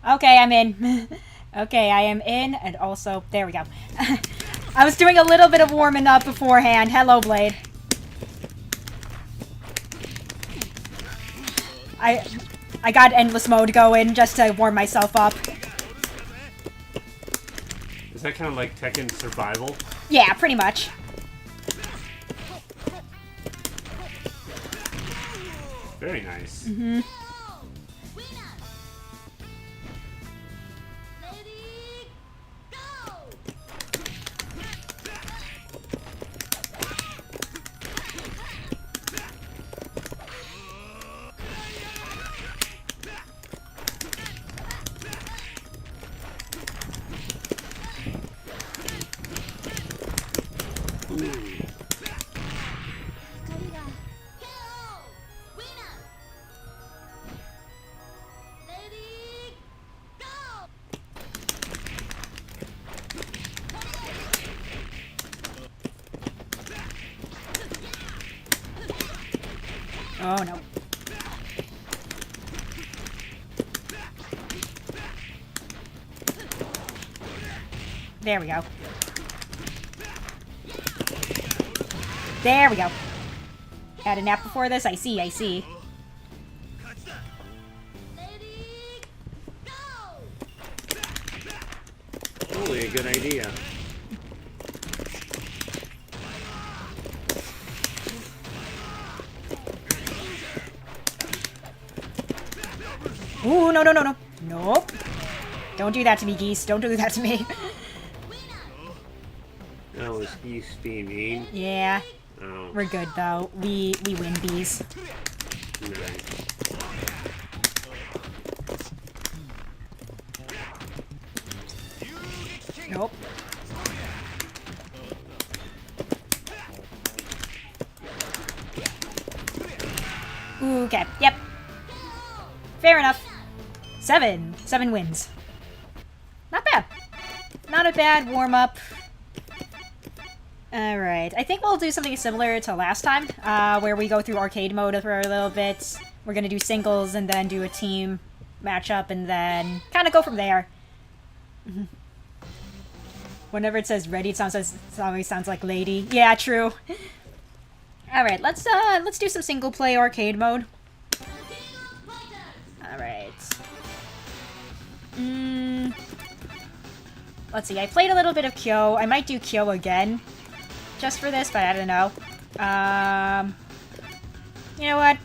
Okay, I'm in. Okay, I am in, and also, there we go. I was doing a little bit of warming up beforehand. Hello, Blade. I got endless mode going just to warm myself up. Is that kind of like Tekken Survival? Yeah, pretty much. Very nice. Mm-hmm. Oh no. There we go. There we go. Had a nap before this? I see, I see. Totally a good idea. Ooh, no, no, no, no. Nope. Don't do that to me, geese. Don't do that to me. That was Geese being mean. Yeah. Oh. We're good, though. We win these. Nice. Nope. Ooh, okay. Yep. Fair enough. 7 wins. Not bad. Not a bad warm-up. Alright. I think we'll do something similar to last time, where we go through arcade mode for a little bit. We're gonna do singles and then do a team matchup and then kind of go from there. Whenever it says ready, it always sounds like lady. Yeah, true. Alright, let's do some single play arcade mode. Alright. Let's see, I played a little bit of Kyo. I might do Kyo again. Just for this, but I don't know. You know what?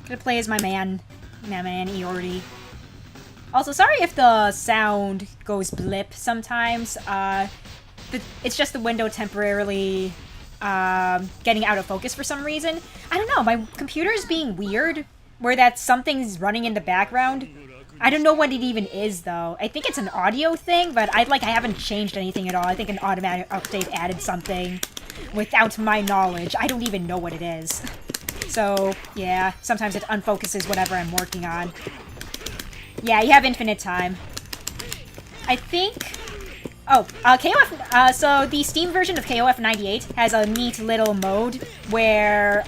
Gonna play as my man Eordi. Also, sorry if the sound goes blip sometimes. It's just the window temporarily getting out of focus for some reason. I don't know, my computer's being weird, where that something's running in the background. I don't know what it even is, though. I think it's an audio thing, but I haven't changed anything at all. I think an automatic update added something without my knowledge. I don't even know what it is. So, yeah, sometimes it unfocuses whatever I'm working on. Yeah, you have infinite time. I think... Oh, KOF... so the Steam version of KOF 98 has a neat little mode where,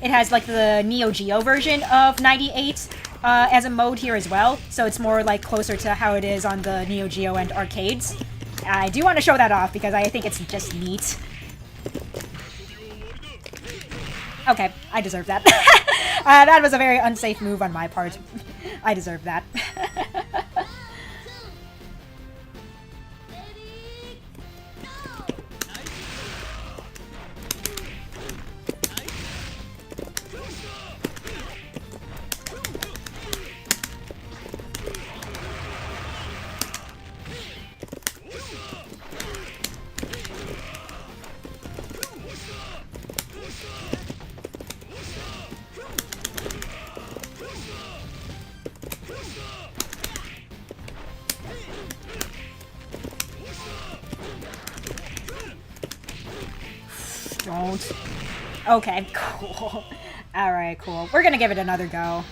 it has, like, the Neo Geo version of 98 as a mode here as well. So it's more, like, closer to how it is on the Neo Geo and arcades. I do want to show that off because I think it's just neat. Okay, I deserve that. That was a very unsafe move on my part. I deserve that. Don't. Okay, cool. Alright, cool. We're gonna give it another go.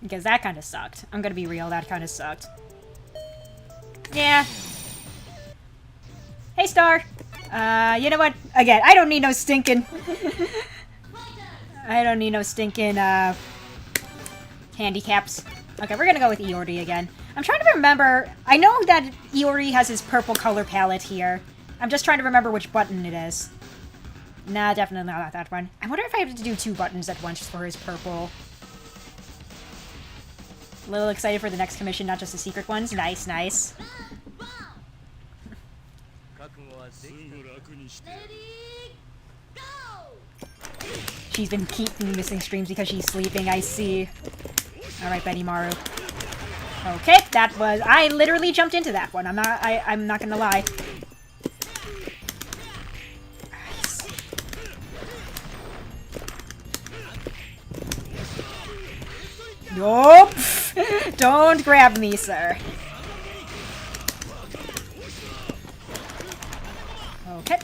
Because that kind of sucked. I'm gonna be real, that kind of sucked. Yeah. Hey, Star! You know what? Again, I don't need no stinking... I don't need no stinking, handicaps. Okay, we're gonna go with Eeyore again. I'm trying to remember. I know that Eeyore has his purple color palette here. I'm just trying to remember which button it is. Nah, definitely not that one. I wonder if I have to do 2 buttons at once for his purple. A little excited for the next commission, not just the secret ones. Nice, nice. She's been keeping missing streams because she's sleeping, I see. Alright, Betty Maru. Okay, that was... I literally jumped into that one. I'm not gonna lie. Nice. Nope! Don't grab me, sir. Okay.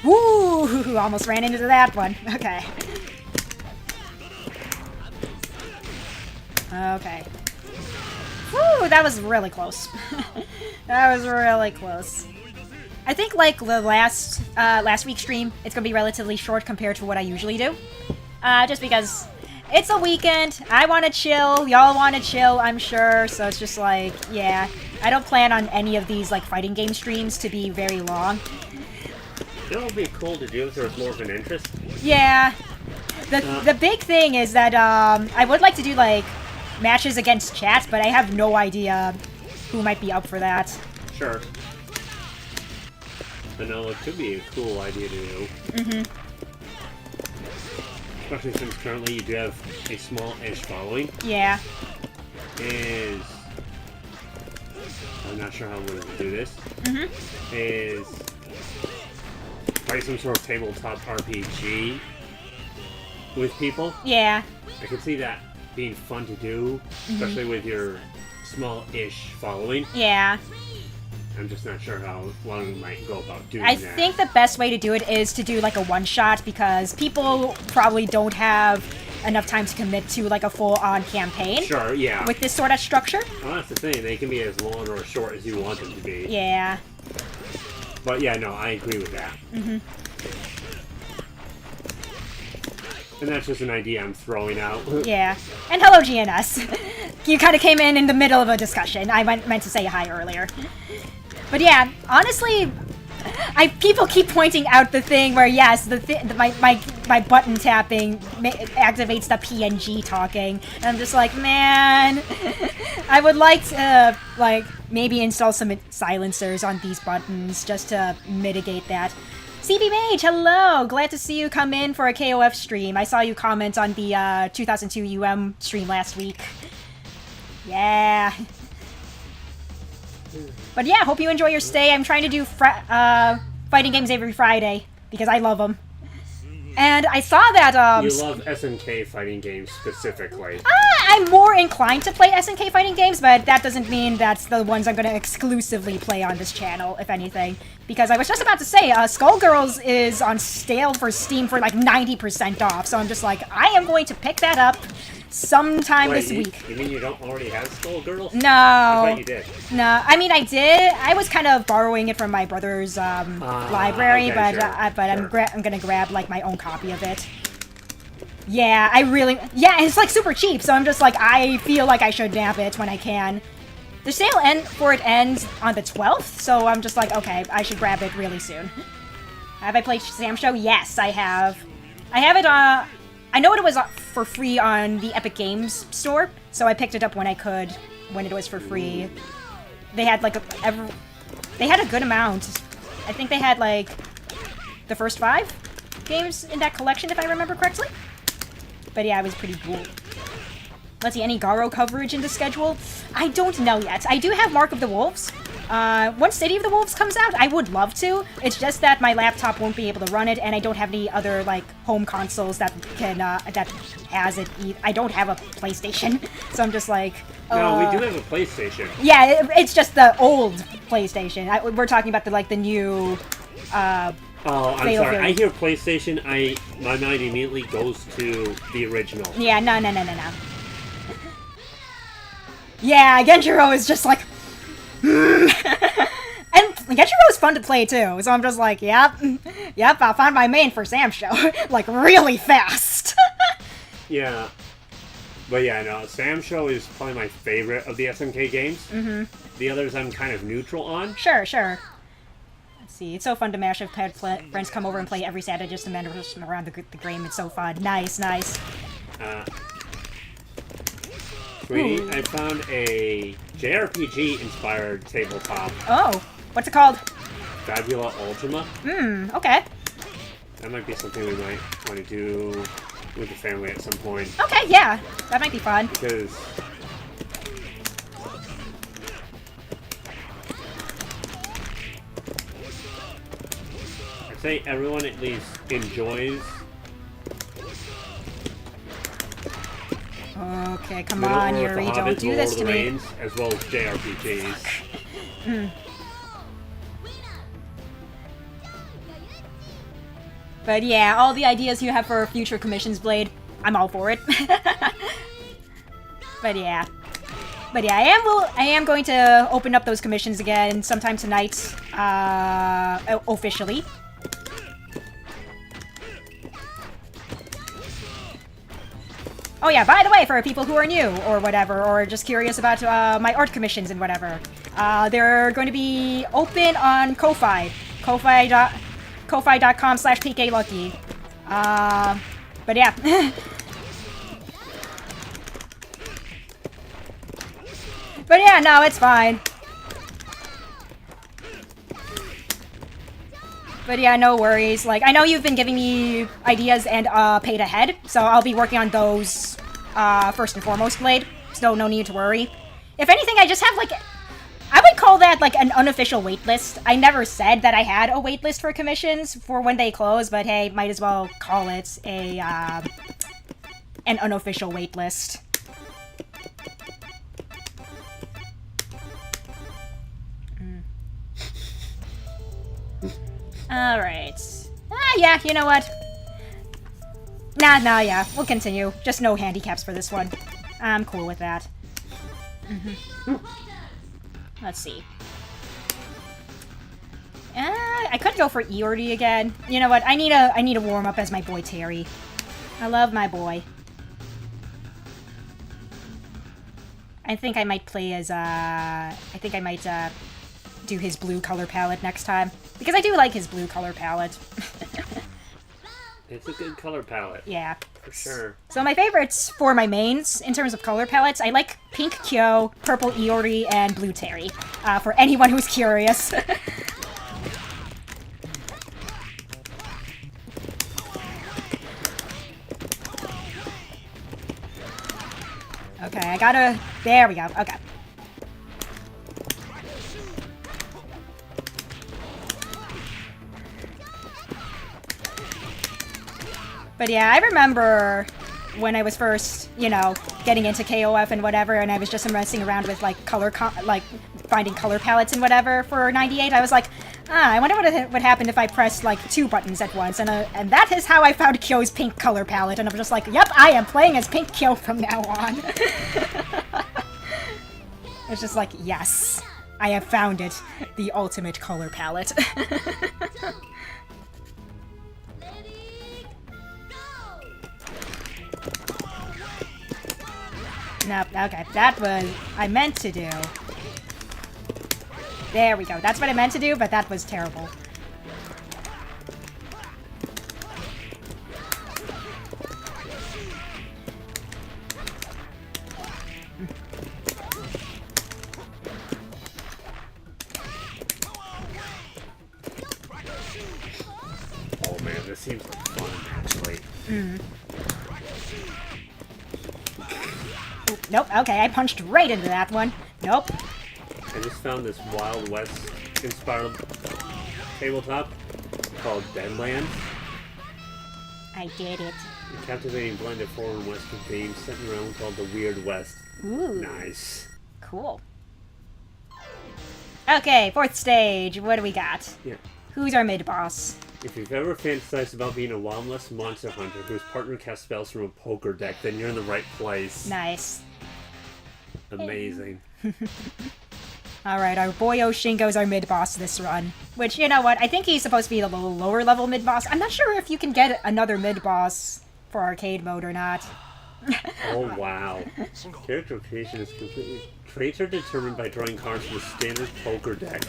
Woo! Almost ran into that one. Okay. Okay. Woo! That was really close. That was really close. I think, like, the last week's stream, it's gonna be relatively short compared to what I usually do. Just because it's a weekend, I want to chill, y'all want to chill, I'm sure, so it's just like, yeah. I don't plan on any of these, like, fighting game streams to be very long. You know what would be cool to do if there was more of an interest? Yeah. The big thing is that, I would like to do, like, matches against chat, but I have no idea who might be up for that. Sure. But no, it could be a cool idea to do. Mm-hmm. Especially since currently you do have a small-ish following. Yeah. Is... I'm not sure how I'm going to do this. Mm-hmm. Is... play some sort of tabletop RPG with people. Yeah. I can see that being fun to do, especially with your small-ish following. Yeah. I'm just not sure how long we might go about doing I that. think the best way to do it is to do like a one-shot, because people probably don't have enough time to commit to like a full-on campaign. Sure, yeah. With this sort of structure. Well, that's the thing. They can be as long or as short as you want them to be. Yeah. But yeah, no, I agree with that. Mm-hmm. And that's just an idea I'm throwing out. Yeah. And hello, GNS. You kind of came in the middle of a discussion. I meant to say hi earlier. But yeah, honestly, people keep pointing out the thing where, yes, my button tapping activates the PNG talking. And I'm just like, man, I would like to, like, maybe install some silencers on these buttons just to mitigate that. CB Mage, hello! Glad to see you come in for a KOF stream. I saw you comment on the 2002 UM stream last week. Yeah. But yeah, hope you enjoy your stay. I'm trying to do fighting games every Friday because I love them. And I saw that you love SNK fighting games specifically. I'm more inclined to play SNK fighting games, but that doesn't mean that's the ones I'm going to exclusively play on this channel, if anything. Because I was just about to say, Skullgirls is on sale for Steam for like 90% off, so I'm just like, I am going to pick that up sometime this week. You mean you don't already have Skullgirls? No. I thought you did. No, I mean I did. I was kind of borrowing it from my brother's library, okay, but sure. I'm gonna grab like my own copy of it. Yeah, it's like super cheap, so I'm just like, I feel like I should nab it when I can. The sale ends on the 12th, so I'm just like, okay, I should grab it really soon. Have I played Sam Show? Yes, I have. I have it I know it was for free on the Epic Games store, so I picked it up when I could, when it was for free. They had like they had a good amount. I think they had like the first 5 games in that collection, if I remember correctly. But yeah, it was pretty cool. Let's see, any Garo coverage in the schedule? I don't know yet. I do have Mark of the Wolves. Once City of the Wolves comes out, I would love to. It's just that my laptop won't be able to run it, and I don't have any other, like, home consoles that can, that has it. I don't have a PlayStation, so I'm just like... No, we do have a PlayStation. Yeah, it's just the old PlayStation. We're talking about the new... Oh, I'm sorry. I hear PlayStation, my mind immediately goes to the original. Yeah, no. Yeah, Genjiro is just like... And Genjiro is fun to play too, so I'm just like, yep, I found my main for Sam Show, like really fast. Yeah. But yeah, no, Sam Show is probably my favorite of the SNK games. Mm-hmm. The others I'm kind of neutral on. Sure. Let's see, it's so fun to mash if friends come over and play every Saturday just to manage around the game. It's so fun. Nice. Sweetie, I found a JRPG-inspired tabletop. Oh, what's it called? Fabula Ultima. Okay. That might be something we might want to do with the family at some point. Okay, yeah, that might be fun. Because... I'd say everyone at least enjoys... Okay, come on, Yuri, don't do this to me. As well as JRPGs. But yeah, all the ideas you have for future commissions, Blade, I'm all for it. But yeah, I am going to open up those commissions again sometime tonight, officially. Oh yeah, by the way, for people who are new or whatever, or just curious about my art commissions and whatever, they're going to be open on Ko-Fi. Ko-Fi.com/PKLucky. But yeah. But yeah, no, it's fine. But yeah, no worries. Like, I know you've been giving me ideas and paid ahead, so I'll be working on those first and foremost, Blade. So no need to worry. If anything, I just have like, I would call that like an unofficial waitlist. I never said that I had a waitlist for commissions for when they close, but hey, might as well call it a an unofficial waitlist. Alright. Yeah, you know what? Nah, yeah, we'll continue. Just no handicaps for this one. I'm cool with that. Let's see. I could go for Eordy again. You know what? I need a warm up as my boy Terry. I love my boy. I think I might play as do his blue color palette next time. Because I do like his blue color palette. It's a good color palette. Yeah. For sure. So my favorites for my mains, in terms of color palettes, I like pink Kyo, purple Eordy, and blue Terry. For anyone who's curious. Okay, I gotta... There we go. Okay. But yeah, I remember when I was first, you know, getting into KOF and whatever, and I was just messing around with like finding color palettes and whatever for 98. I was like, I wonder what would happen if I pressed like 2 buttons at once, and that is how I found Kyo's pink color palette, and I'm just like, yep, I am playing as Pink Kyo from now on. It's just like, yes, I have found it, the ultimate color palette. Nope, okay, that was I meant to do. There we go, that's what I meant to do, but that was terrible. Oh man, this seems like fun, actually. Nope, okay, I punched right into that one. Nope. I just found this Wild West inspired tabletop called Deadlands. I did it. A captivating blend of foreign and western themes set in a realm called the Weird West. Ooh. Nice. Cool. Okay, 4th stage. What do we got? Yeah. Who's our mid-boss? If you've ever fantasized about being a Wild West monster hunter whose partner casts spells from a poker deck, then you're in the right place. Nice. Amazing. Alright, our boyo Shingo's our mid-boss this run. Which, you know what, I think he's supposed to be the lower level mid-boss. I'm not sure if you can get another mid-boss for arcade mode or not. Oh, wow. Character creation is completely... Traits are determined by drawing cards from the standard poker deck.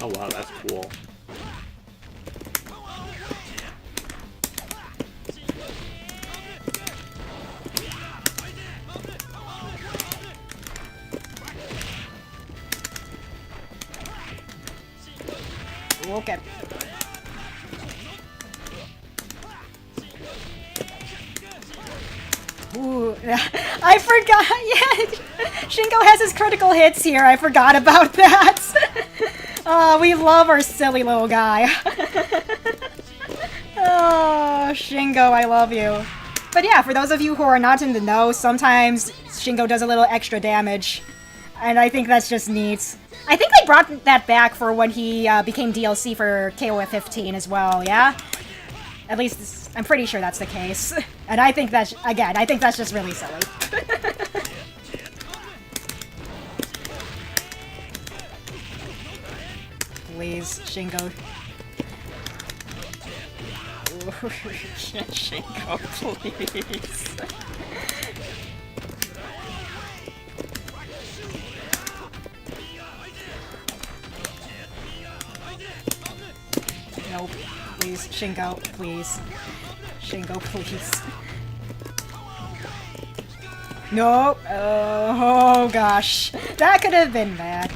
Oh, wow, that's cool. Okay. Ooh, I forgot. Yeah, Shingo has his critical hits here. I forgot about that. Oh, we love our silly little guy. Oh, Shingo, I love you. But yeah, for those of you who are not in the know, sometimes Shingo does a little extra damage, and I think that's just neat. I think they brought that back for when he became DLC for KOF 15 as well, yeah? At least, I'm pretty sure that's the case. And I think that's, again, I think that's just really silly. Please, Shingo. Shingo, please. Nope. Please, Shingo, please. Shingo, please. Nope. Oh gosh. That could have been bad.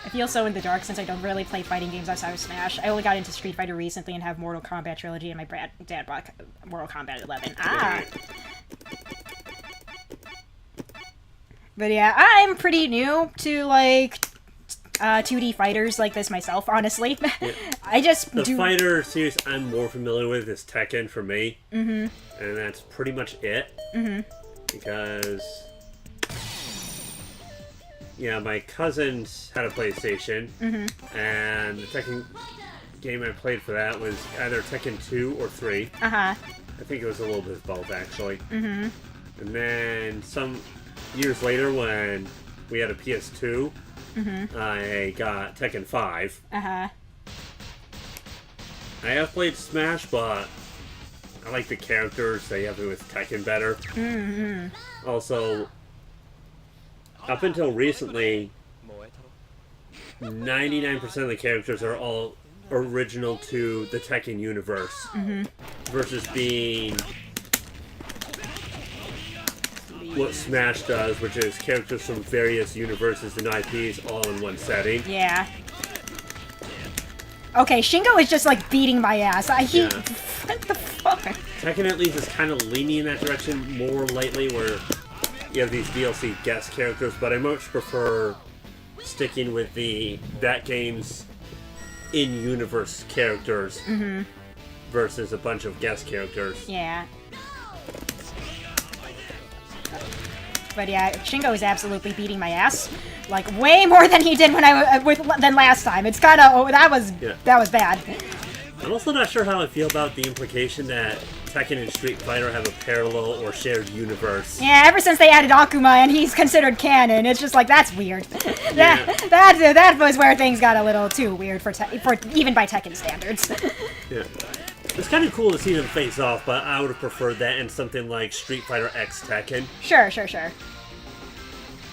I feel so in the dark since I don't really play fighting games outside of Smash. I only got into Street Fighter recently and have Mortal Kombat Trilogy, and my dad bought Mortal Kombat 11. Ah! But yeah, I'm pretty new to, like, 2D fighters like this myself, honestly. Yeah. I just The fighter series I'm more familiar with is Tekken for me. Mm-hmm. And that's pretty much it. Mm-hmm. Because... yeah, my cousins had a PlayStation, and the Tekken game I played for that was either Tekken 2 or 3. I think it was a little bit of both, actually. And then some years later, when we had a PS2, I got Tekken 5. I have played Smash, but I like the characters. They have it with Tekken better. Also... up until recently, 99% of the characters are all original to the Tekken universe. Versus being what Smash does, which is characters from various universes and IPs all in one setting. Yeah. Okay, Shingo is just like beating my ass. Yeah. What the fuck? Tekken at least is kind of leaning in that direction more lately, where you have these DLC guest characters, but I much prefer sticking with that game's in-universe characters versus a bunch of guest characters. Yeah. But yeah, Shingo is absolutely beating my ass, like way more than he did than last time. It's kind of that was bad. I'm also not sure how I feel about the implication that Tekken and Street Fighter have a parallel or shared universe. Yeah, ever since they added Akuma and he's considered canon, it's just like, that's weird. That was where things got a little too weird for even by Tekken standards. Yeah. It's kind of cool to see them face off, but I would have preferred that in something like Street Fighter X Tekken. Sure.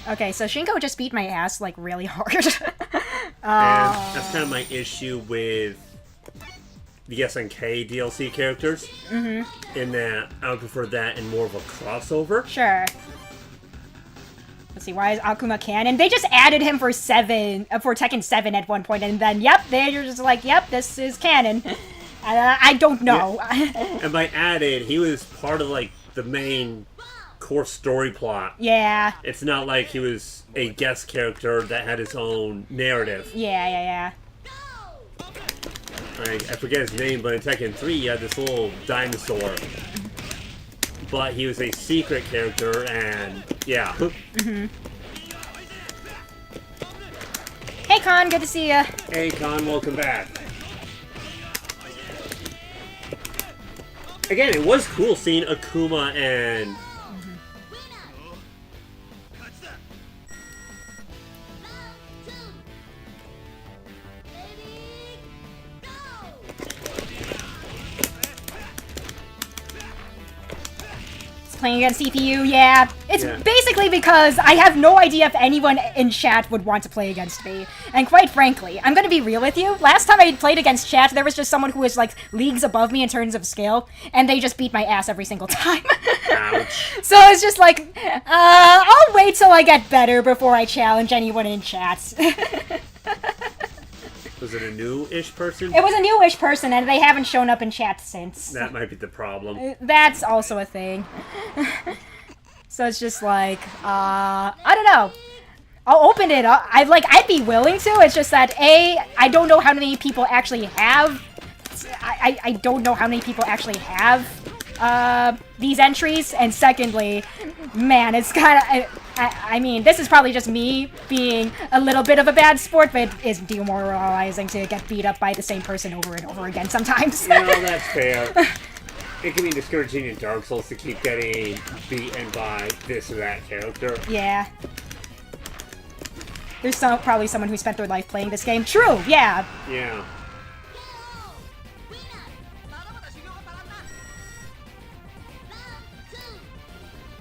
Okay, so Shingo just beat my ass, like, really hard. And that's kind of my issue with the SNK DLC characters, in that I would prefer that in more of a crossover. Sure. Let's see, why is Akuma canon? They just added him for Tekken 7 at one point, and then, yep, they're just like, yep, this is canon. I don't know. Yeah. And by added, he was part of, like, the main core story plot. Yeah. It's not like he was a guest character that had his own narrative. Yeah. I forget his name, but in Tekken 3, you had this little dinosaur. But he was a secret character, and yeah. Hey, Con, good to see ya. Hey, Con, welcome back. Again, it was cool seeing Akuma and... Playing against CPU, yeah. It's basically because I have no idea if anyone in chat would want to play against me. And quite frankly, I'm gonna be real with you. Last time I played against chat, there was just someone who was like leagues above me in terms of skill, and they just beat my ass every single time. Ouch. So it's just like, I'll wait till I get better before I challenge anyone in chat. Was it a new-ish person? It was a new-ish person, and they haven't shown up in chat since. That might be the problem. That's also a thing. So it's just like, I don't know. I'll open it up. I'd be willing to. It's just that, A, I don't know how many people actually have... I don't know how many people actually have these entries, and secondly, man, it's kind of... I mean, this is probably just me being a little bit of a bad sport, but it is demoralizing to get beat up by the same person over and over again sometimes. No, that's fair. It can be discouraging in Dark Souls to keep getting beaten by this or that character. Yeah. There's probably someone who spent their life playing this game. True, yeah. Yeah.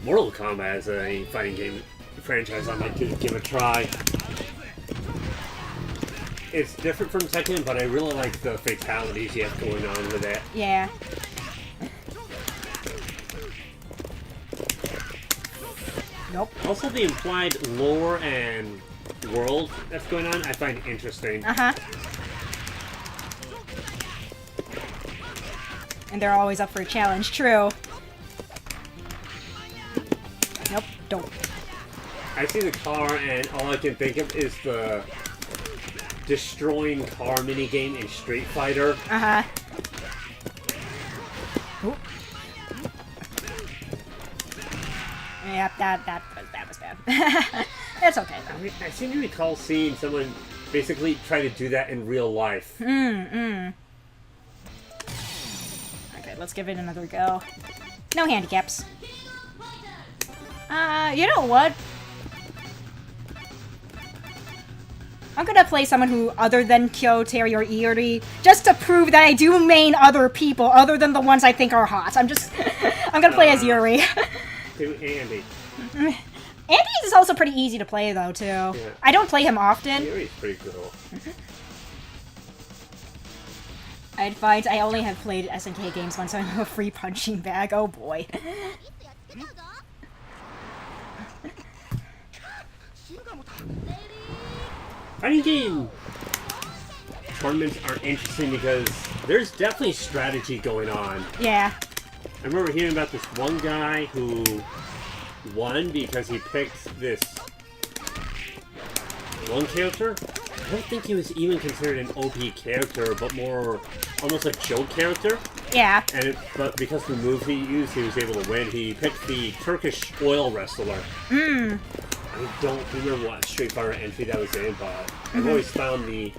Mortal Kombat is a fighting game franchise I'd like to give a try. It's different from Tekken, but I really like the fatalities you have going on with it. Yeah. Nope. Also, the implied lore and world that's going on, I find interesting. Uh-huh. And they're always up for a challenge, true. Nope, don't. I see the car, and all I can think of is the destroying car minigame in Street Fighter. Uh-huh. Ooh. Yeah, that was bad. It's okay, though. I seem to recall seeing someone basically try to do that in real life. Okay, let's give it another go. No handicaps. You know what? I'm gonna play someone who, other than Kyoteri or Iori, just to prove that I do main other people other than the ones I think are hot. I'm gonna play as Iori. To Andy. Andy is also pretty easy to play, though, too. Yeah. I don't play him often. Iori's pretty cool. I'd find I only have played SNK games once, so I'm a free punching bag. Oh boy. Fighting game tournaments are interesting because there's definitely strategy going on. Yeah. I remember hearing about this one guy who won because he picked this one character. I don't think he was even considered an OP character, but more almost a joke character. Yeah. But because of the move he used, he was able to win. He picked the Turkish oil wrestler. I don't remember what Street Fighter entry that was in, but I've always found the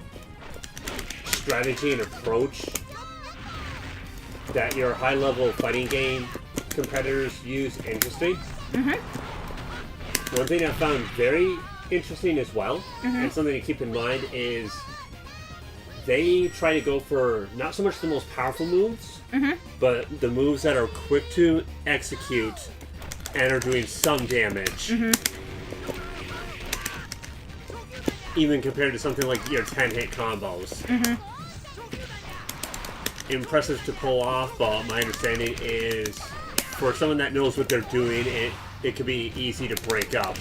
strategy and approach that your high-level fighting game competitors use interesting. One thing I found very interesting as well, and something to keep in mind, is they try to go for not so much the most powerful moves, but the moves that are quick to execute and are doing some damage. Even compared to something like your 10-hit combos. Impressive to pull off, but my understanding is for someone that knows what they're doing, it could be easy to break up.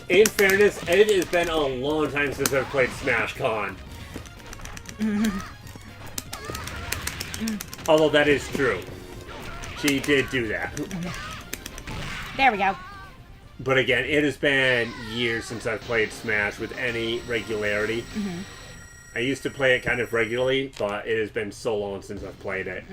In fairness, it has been a long time since I've played Smash Con. Although that is true. She did do that. There we go. But again, it has been years since I've played Smash with any regularity. I used to play it kind of regularly, but it has been so long since I've played it.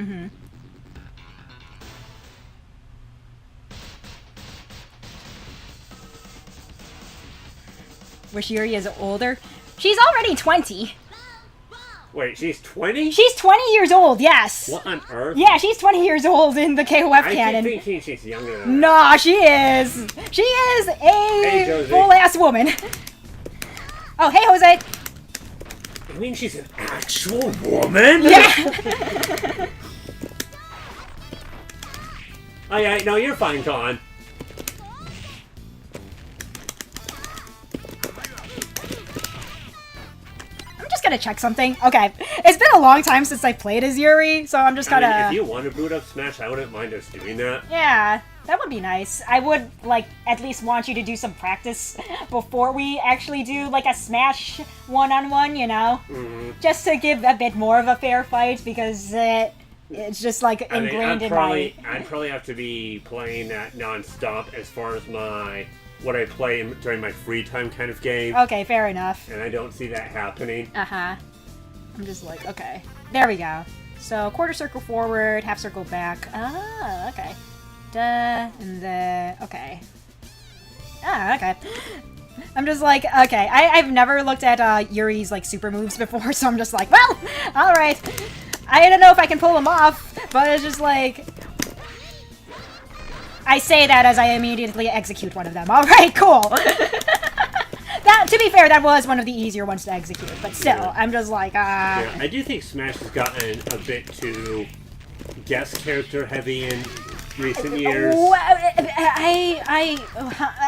Wish Yuri is older. She's already 20. Wait, she's 20? She's 20 years old, yes. What on earth? Yeah, she's 20 years old in the KOF canon. I keep thinking she's younger than that. Nah, she is. She is a full-ass woman. Oh, hey, Jose. I mean, she's an actual woman? Yeah. Oh, yeah, no, you're fine, Con. I'm just gonna check something. Okay, it's been a long time since I played as Yuri, so I'm just gonna... I mean, if you want to boot up Smash, I wouldn't mind us doing that. Yeah, that would be nice. I would, like, at least want you to do some practice before we actually do, like, a Smash one-on-one, you know? Mm-hmm. Just to give a bit more of a fair fight, because it's just, like, ingrained in my... I'd probably have to be playing that non-stop as far as what I play during my free time kind of game. Okay, fair enough. And I don't see that happening. Uh-huh. I'm just like, okay. There we go. So, quarter circle forward, half circle back. Ah, okay. Duh, and then, okay. Ah, okay. I'm just like, okay. I've never looked at Yuri's, like, super moves before, so I'm just like, well, alright. I don't know if I can pull them off, but it's just like... I say that as I immediately execute one of them. Alright, cool! That, to be fair, that was one of the easier ones to execute, but still, yeah. I'm just like, Yeah, I do think Smash has gotten a bit too guest character heavy in recent years.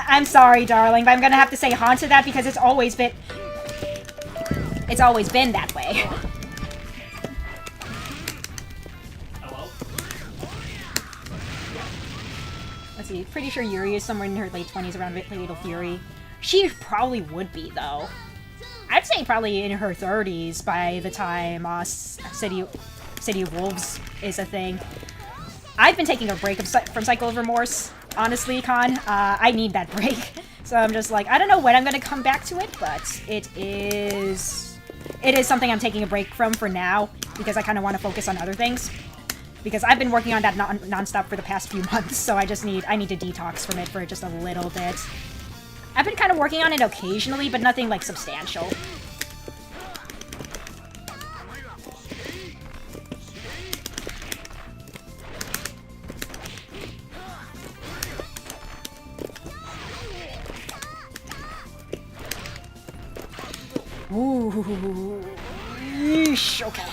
I'm sorry, darling, but I'm gonna have to say Han to that because it's always been that way. Let's see, pretty sure Yuri is somewhere in her late 20s around Fatal Fury. She probably would be, though. I'd say probably in her 30s by the time City of Wolves is a thing. I've been taking a break from Cycle of Remorse, honestly, Con. I need that break. So I'm just like, I don't know when I'm going to come back to it, but it is something I'm taking a break from for now, because I kind of want to focus on other things. Because I've been working on that non-stop for the past few months, so I need to detox from it for just a little bit. I've been kind of working on it occasionally, but nothing, like, substantial. Ooh. Yeesh, okay.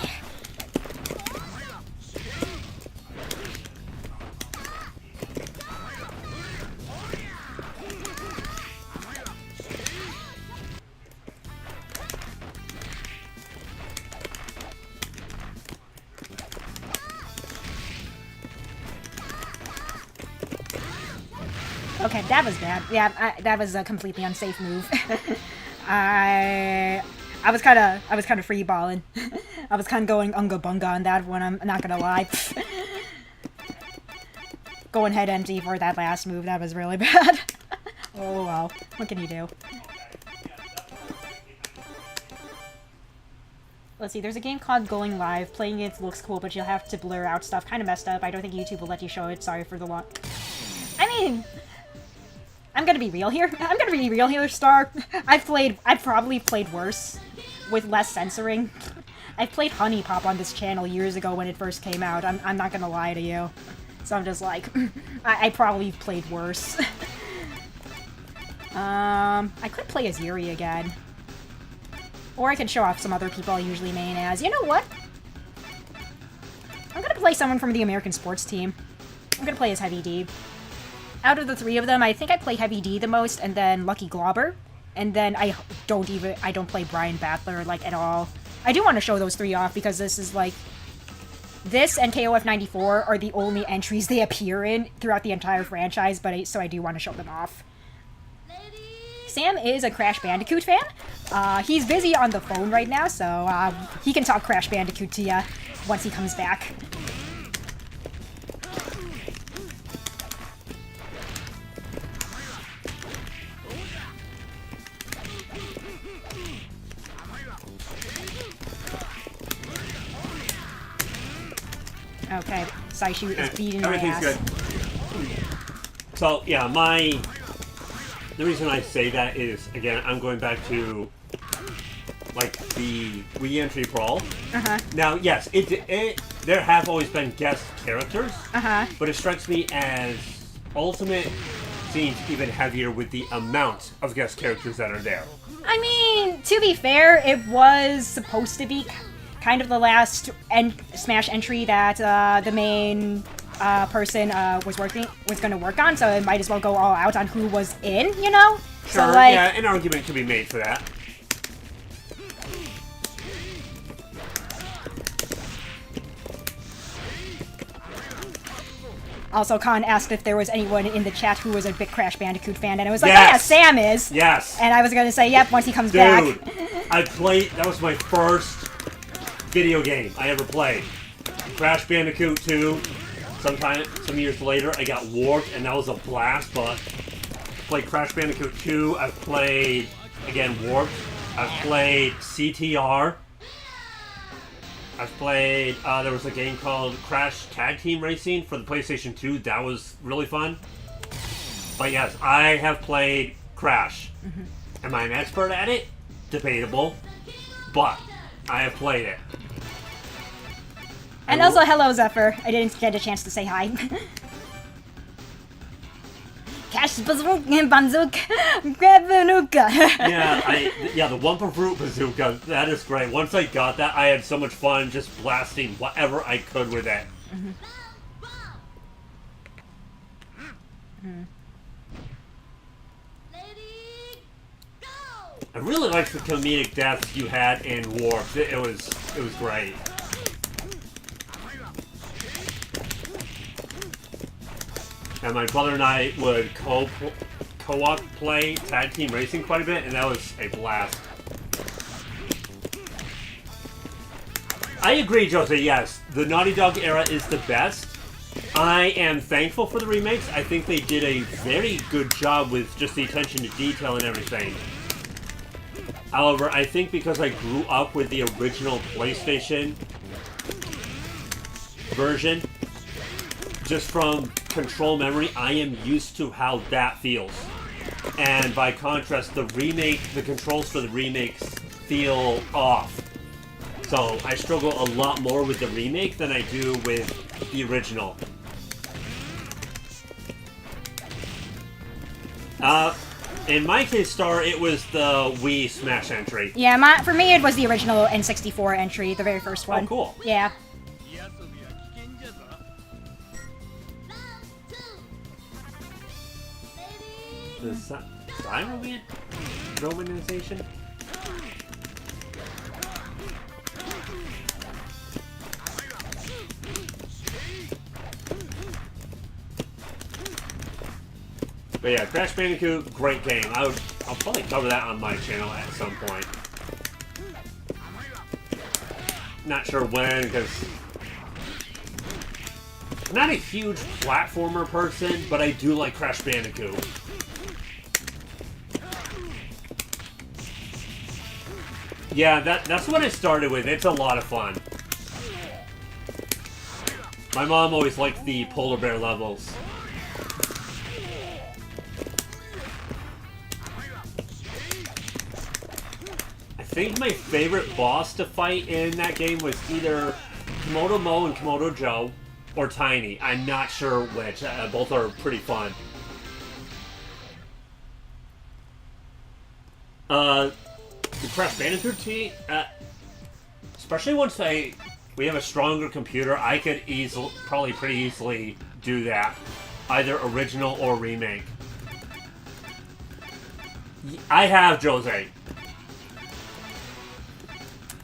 Okay, that was bad. Yeah, that was a completely unsafe move. I was kind of free balling. I was kind of going unga bunga on that one. I'm not gonna lie. Going head empty for that last move. That was really bad. Oh well. What can you do? Let's see, there's a game called Going Live. Playing it looks cool, but you'll have to blur out stuff. Kind of messed up. I don't think YouTube will let you show it. Sorry for the long... I mean... I'm gonna be real here. I'm gonna be real here, Star. I've probably played worse. With less censoring. I played Honey Pop on this channel years ago when it first came out. I'm not gonna lie to you. So I'm just like... I probably played worse. I could play as Yuri again. Or I could show off some other people I usually main as. You know what? I'm gonna play someone from the American sports team. I'm gonna play as Heavy D. Out of the three of them, I think I play Heavy D the most, and then Lucky Globber. And then I don't play Brian Battler, like, at all. I do want to show those three off, because this is, like... This and KOF 94 are the only entries they appear in throughout the entire franchise, but so I do want to show them off. Sam is a Crash Bandicoot fan. He's busy on the phone right now, so he can talk Crash Bandicoot to ya once he comes back. Okay, Saishu is beating my ass. Everything's good. So, yeah, the reason I say that is, again, I'm going back to like the re-entry brawl. Now, yes, there have always been guest characters, but it strikes me as Ultimate seems even heavier with the amount of guest characters that are there. I mean, to be fair, it was supposed to be kind of the last Smash entry that the main person was going to work on, so it might as well go all out on who was in, you know? Sure, so, like, yeah, an argument could be made for that. Also, Khan asked if there was anyone in the chat who was a big Crash Bandicoot fan, and I was like, yes. oh yeah, Sam is. Yes. And I was going to say, yep, once he comes back. Dude, that was my first video game I ever played. Crash Bandicoot 2. Some years later, I got Warped, and that was a blast, but I played Crash Bandicoot 2. I've played, again, Warped. I've played CTR. I've played, there was a game called Crash Tag Team Racing for the PlayStation 2. That was really fun. But yes, I have played Crash. Am I an expert at it? Debatable. But I have played it. And also, hello, Zephyr. I didn't get a chance to say hi. Cash bazooka, grab bazooka. Yeah, the Wumpa Fruit bazooka. That is great. Once I got that, I had so much fun just blasting whatever I could with it. I really liked the comedic deaths you had in Warped. It was great. And my brother and I would co-op play Tag Team Racing quite a bit, and that was a blast. I agree, Jose, yes. The Naughty Dog era is the best. I am thankful for the remakes. I think they did a very good job with just the attention to detail and everything. However, I think because I grew up with the original PlayStation version, just from control memory, I am used to how that feels. And by contrast, the controls for the remakes feel off. So I struggle a lot more with the remake than I do with the original. In my case, Star, it was the Wii Smash entry. Yeah, for me it was the original N64 entry, the very first one. Oh, cool. Yeah. The Cyberman Romanization? But yeah, Crash Bandicoot, great game. I'll probably cover that on my channel at some point. Not sure when, because I'm not a huge platformer person, but I do like Crash Bandicoot. Yeah, that's what I started with. It's a lot of fun. My mom always liked the polar bear levels. I think my favorite boss to fight in that game was either Komodo Mo and Komodo Joe, or Tiny. I'm not sure which. Both are pretty fun. The Crash Bandicoot team, especially once we have a stronger computer, I could probably pretty easily do that. Either original or remake. I have, Jose.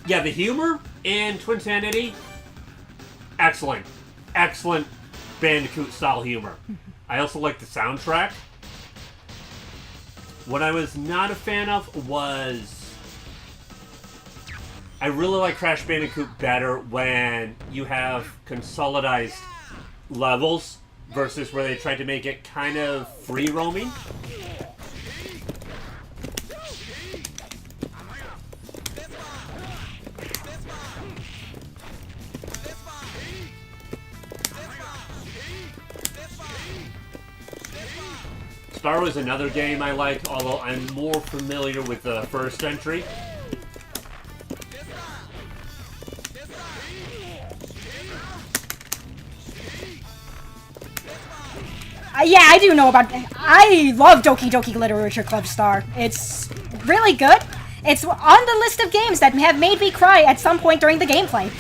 Yeah, the humor in Twinsanity, excellent. Excellent Bandicoot-style humor. I also like the soundtrack. What I was not a fan of was... I really like Crash Bandicoot better when you have consolidated levels versus where they tried to make it kind of free roaming. Star was another game I like, although I'm more familiar with the first entry. Yeah, I do know about... I love Doki Doki Literature Club Star. It's really good. It's on the list of games that have made me cry at some point during the gameplay.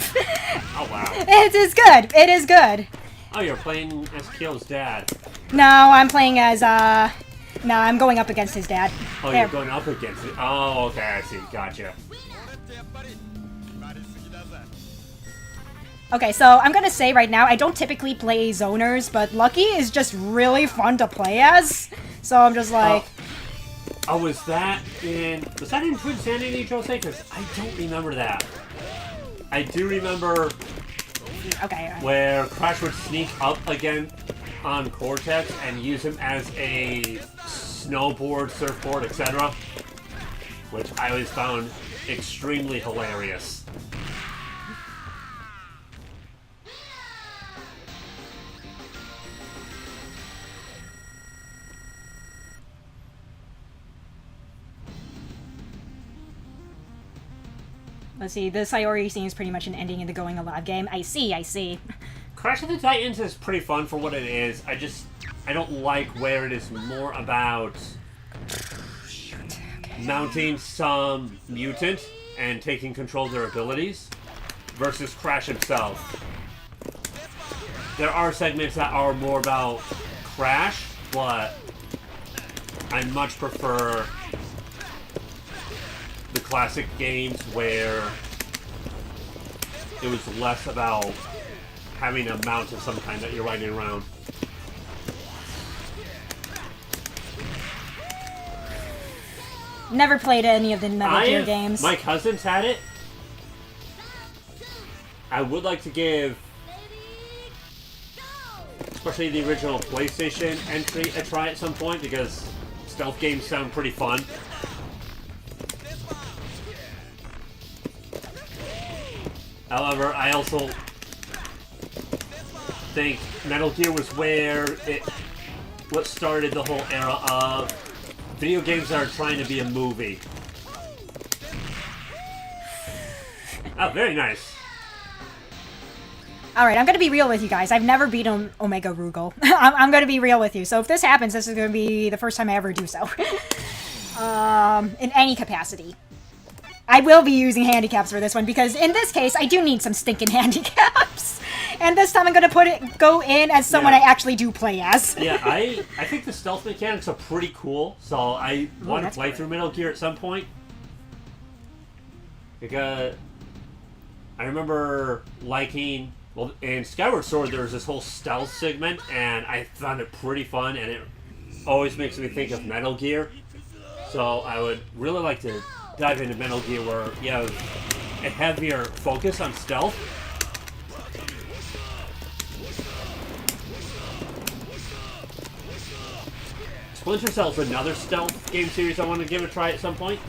Oh, wow. It is good. It is good. Oh, you're playing as Kyo's dad. No, I'm playing as, No, I'm going up against his dad. Oh, There. you're going up against it. Oh, okay, I see. Gotcha. Okay, so I'm gonna say right now, I don't typically play zoners, but Lucky is just really fun to play as. So I'm just like... Oh, was that in Twin Sanity, Jose? Because I don't remember that. I do remember Okay. where Crash would sneak up again on Cortex and use him as a snowboard, surfboard, etc. Which I always found extremely hilarious. Let's see, this I already seen is pretty much an ending in the Going Alive game. I see. Crash of the Titans is pretty fun for what it is. I don't like where it is more about mounting some mutant and taking control of their abilities versus Crash himself. There are segments that are more about Crash, but I much prefer the classic games where it was less about having a mount of some kind that you're riding around. Never played any of the Metal Gear games. My cousins had it. I would like to give, especially the original PlayStation entry, a try at some point because stealth games sound pretty fun. However, I also think Metal Gear was what started the whole era of video games that are trying to be a movie. Oh, very nice. Alright, I'm gonna be real with you guys. I've never beaten Omega Rugal. I'm gonna be real with you. So if this happens, this is gonna be the first time I ever do so. In any capacity. I will be using handicaps for this one, because in this case, I do need some stinking handicaps. And this time I'm gonna go in as someone I actually do play as. Yeah, I think the stealth mechanics are pretty cool, so I want to play through Metal Gear at some point. Because I remember liking, well, in Skyward Sword there was this whole stealth segment, and I found it pretty fun, and it always makes me think of Metal Gear. So I would really like to dive into Metal Gear where you have a heavier focus on stealth. Splinter Cell's another stealth game series I want to give a try at some point.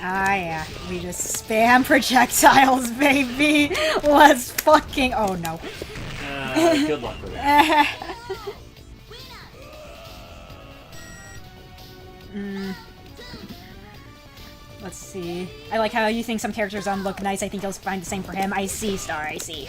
Ah, yeah. We just spam projectiles, baby. Let's fucking... Oh, no. Good luck with that. Let's see. I like how you think some characters look nice. I think you'll find the same for him. I see, Star. I see.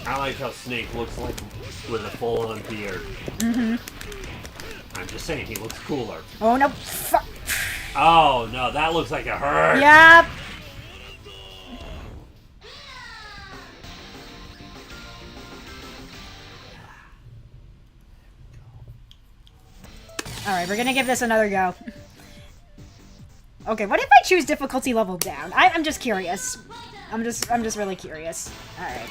I like how Snake looks like with a full-on beard. Mm-hmm. I'm just saying, he looks cooler. Oh, no. Fuck. Oh, no, that looks like it hurts. Yep. Alright, we're gonna give this another go. Okay, what if I choose difficulty level down? I'm just curious. I'm just really curious. Alright.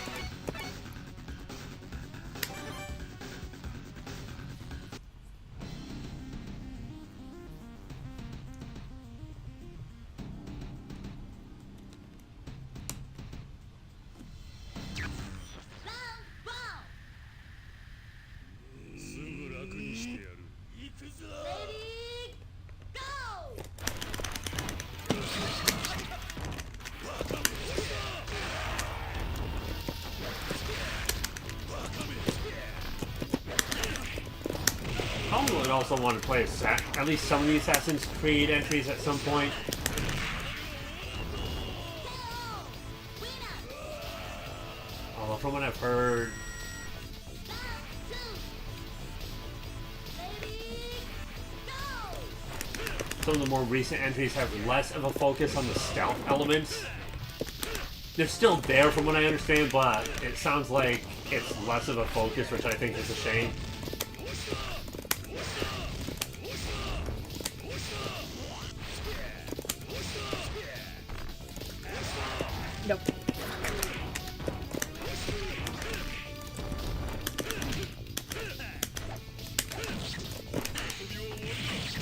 would also want to play at least some of the Assassin's Creed entries at some point. Although from what I've heard, some of the more recent entries have less of a focus on the stealth elements. They're still there from what I understand, but it sounds like it's less of a focus, which I think is a shame. Nope.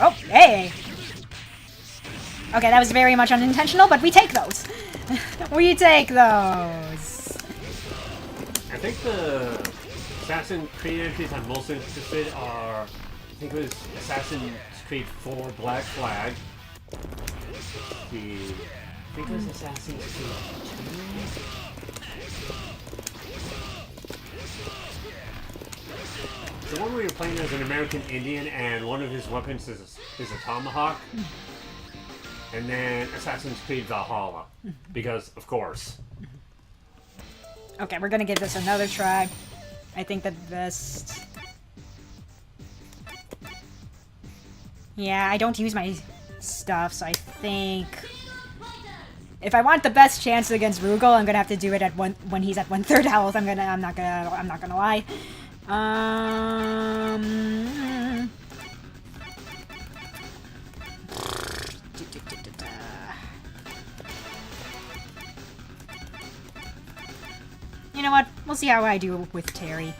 Oh, hey! Okay, that was very much unintentional, but we take those. We take those. I think the Assassin's Creed entries I'm most interested are, I think it was Assassin's Creed 4 Black Flag. I think it was Assassin's Creed 2. The one where you're playing as an American Indian and one of his weapons is a tomahawk. And then Assassin's Creed Valhalla. Because, of course. Okay, we're gonna give this another try. I think the best... Yeah, I don't use my stuff, so I think... If I want the best chance against Rugal, I'm gonna have to do it at when he's at 1/3 health. I'm not gonna lie. You know what? We'll see how I do with Terry.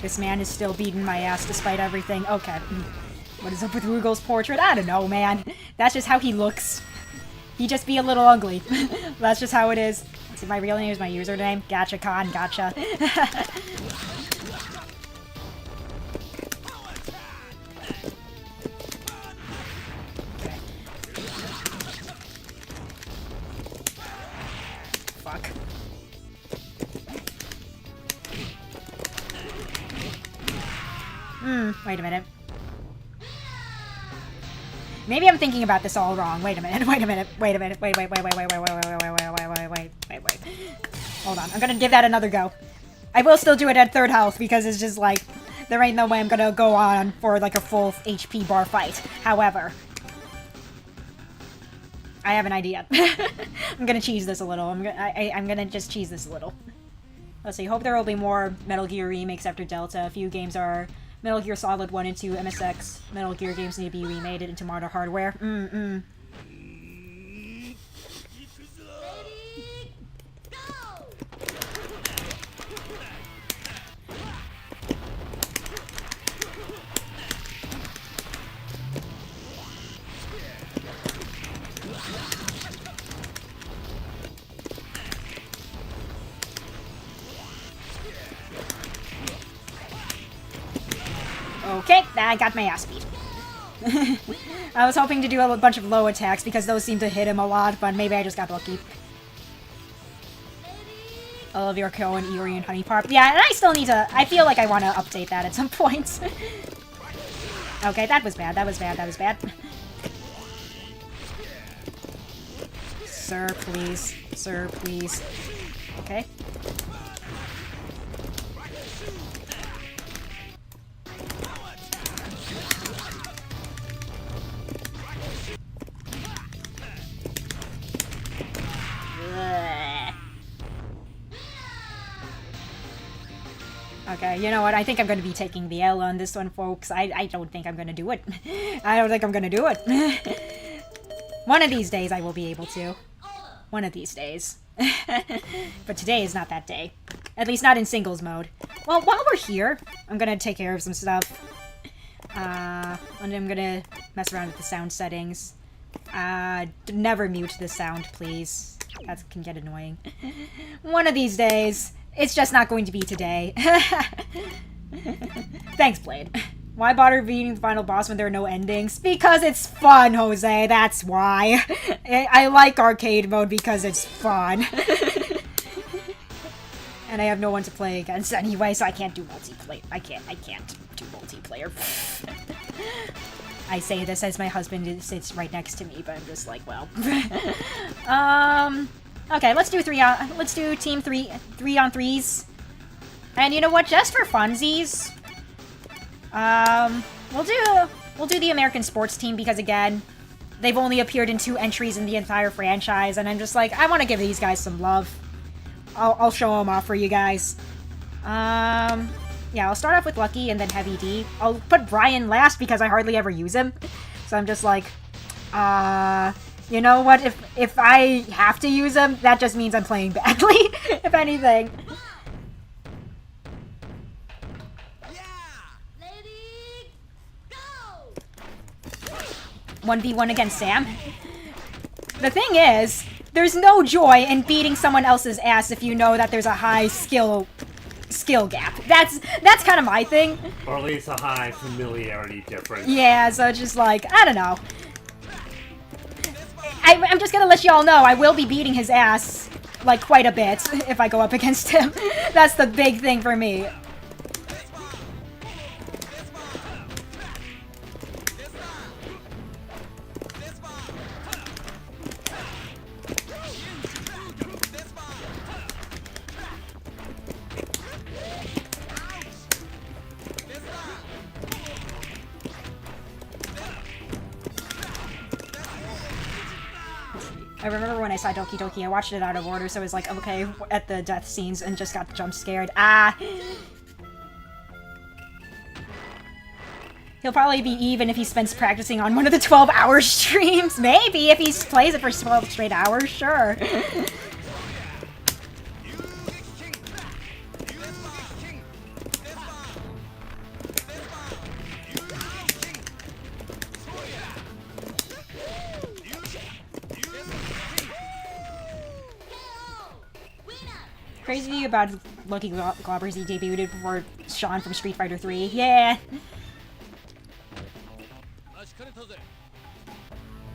This man is still beating my ass despite everything. Okay. What is up with Rugal's portrait? I don't know, man. That's just how he looks. He just be a little ugly. That's just how it is. Let's see, my real name is my username. Gotcha, Con. Gotcha. Okay. Fuck. Wait a minute. Maybe I'm thinking about this all wrong. Wait a minute, wait a minute, wait a minute, wait. Hold on, I'm gonna give that another go. I will still do it at 3rd health because it's just like, there ain't no way I'm gonna go on for like a full HP bar fight. However, I have an idea. I'm gonna cheese this a little. I'm gonna just cheese this a little. Let's see, hope there will be more Metal Gear remakes after Delta. A few games are Metal Gear Solid 1 and 2, MSX. Metal Gear games need to be remade into modern hardware. Okay, I got my ass beat. I was hoping to do a bunch of low attacks because those seem to hit him a lot, but maybe I just got lucky. Olivia Cohen, Eerie, and Honey Parp. Yeah, and I still need to... I feel like I want to update that at some point. Okay, that was bad, that was bad, that was bad. Sir, please. Sir, please. Okay. Okay, you know what? I think I'm going to be taking the L on this one, folks. I don't think I'm going to do it. I don't think I'm going to do it. One of these days I will be able to. One of these days. But today is not that day. At least not in singles mode. Well, while we're here, I'm gonna take care of some stuff. And I'm gonna mess around with the sound settings. Never mute the sound, please. That can get annoying. One of these days. It's just not going to be today. Thanks, Blade. Why bother beating the final boss when there are no endings? Because it's fun, Jose, that's why. I like arcade mode because it's fun. And I have no one to play against anyway, so I can't do multiplayer. I can't do multiplayer. I say this as my husband sits right next to me, but I'm just like, well. Okay, let's do team 3-on-3s. And you know what? Just for funsies, we'll do the American sports team because again, they've only appeared in 2 entries in the entire franchise, and I'm just like, I want to give these guys some love. I'll show them off for you guys. Yeah, I'll start off with Lucky and then Heavy D. I'll put Brian last because I hardly ever use him. So I'm just like, you know what? If I have to use him, that just means I'm playing badly, if anything. Yeah! Lady, go! 1v1 against Sam. The thing is, there's no joy in beating someone else's ass if you know that there's a high skill gap. That's kind of my thing. Or at least a high familiarity difference. Yeah, so it's just like, I don't know. I'm just gonna let y'all know, I will be beating his ass, like, quite a bit if I go up against him. That's the big thing for me. I remember when I saw Doki Doki, I watched it out of order, so I was like, okay, at the death scenes, and just got jump scared. He'll probably be even if he spends practicing on one of the 12-hour streams. Maybe, if he plays it for 12 straight hours, sure. Crazy about Lucky Globbers, he debuted before Sean from Street Fighter 3. Yeah.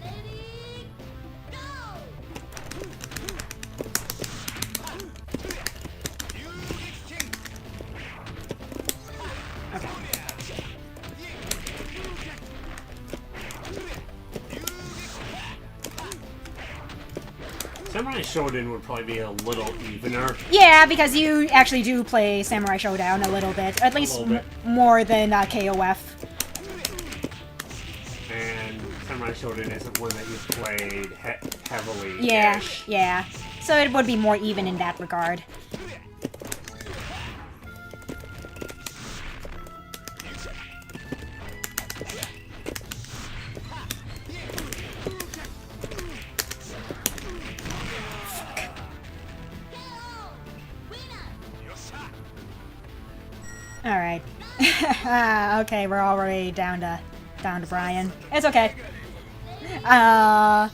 Lady, go! Okay. Samurai Shodown would probably be a little evener. Yeah, because you actually do play Samurai Showdown a little bit. At least more than KOF. And Samurai Shodown isn't one that you've played heavily. Yeah, yeah. So it would be more even in that regard. Alright. Okay, we're already down to Brian. It's okay. Pardon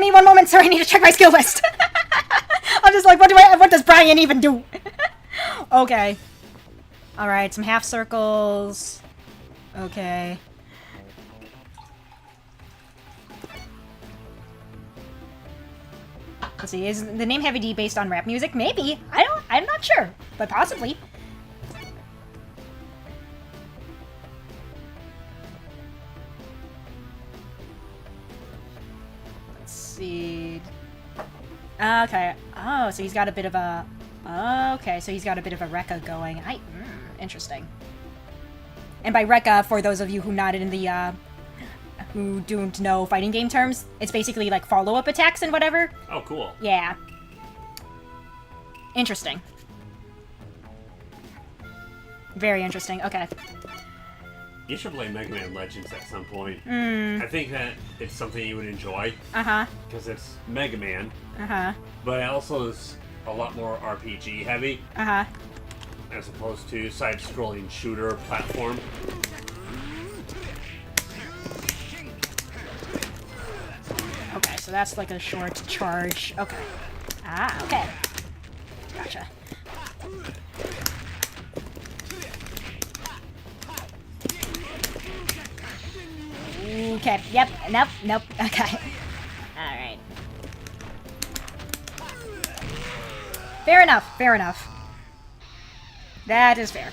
me one moment, sir, I need to check my skill list. I'm just like, what does Brian even do? Okay. Alright, some half circles. Okay. Let's see, is the name Heavy D based on rap music? Maybe. I'm not sure, but possibly. Let's see. Okay. Oh, so he's got a bit of a... Okay, so he's got a bit of a Rekka going. Interesting. And by Rekka, for those of you who not in the, who don't know fighting game terms, it's basically like follow-up attacks and whatever. Oh, cool. Yeah. Interesting. Very interesting. Okay. You should play Mega Man Legends at some point. I think that it's something you would enjoy. Because it's Mega Man. But it also is a lot more RPG heavy. As opposed to side-scrolling shooter platform. Okay, so that's like a short charge. Okay. Ah, okay. Gotcha. Okay, yep, nope, okay. Alright. Fair enough. That is fair.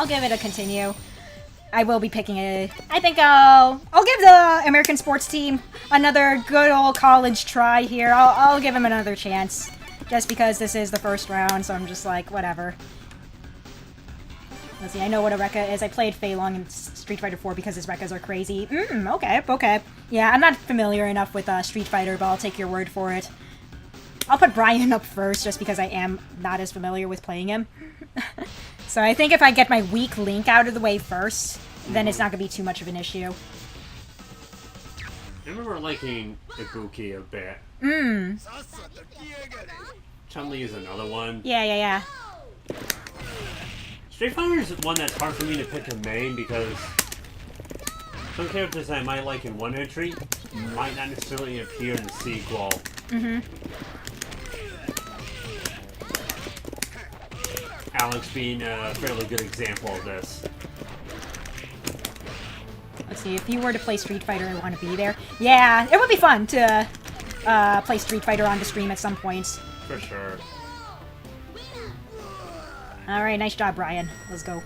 I'll give it a continue. I will be picking it. I think I'll give the American sports team another good old college try here. I'll give him another chance. Just because this is the first round, so I'm just like, whatever. Let's see, I know what a Rekka is. I played Fei Long in Street Fighter 4 because his Rekkas are crazy. Okay. Yeah, I'm not familiar enough with Street Fighter, but I'll take your word for it. I'll put Brian up first, just because I am not as familiar with playing him. So I think if I get my weak Link out of the way first, then it's not going to be too much of an issue. I remember liking Ibuki a bit. Chun-Li is another one. Yeah. Street Fighter is one that's hard for me to pick a main because some characters I might like in one entry might not necessarily appear in the sequel. Alex being a fairly good example of this. Let's see, if you were to play Street Fighter, I want to be there. Yeah, it would be fun to play Street Fighter on the stream at some point. For sure. Alright, nice job, Brian. Let's go.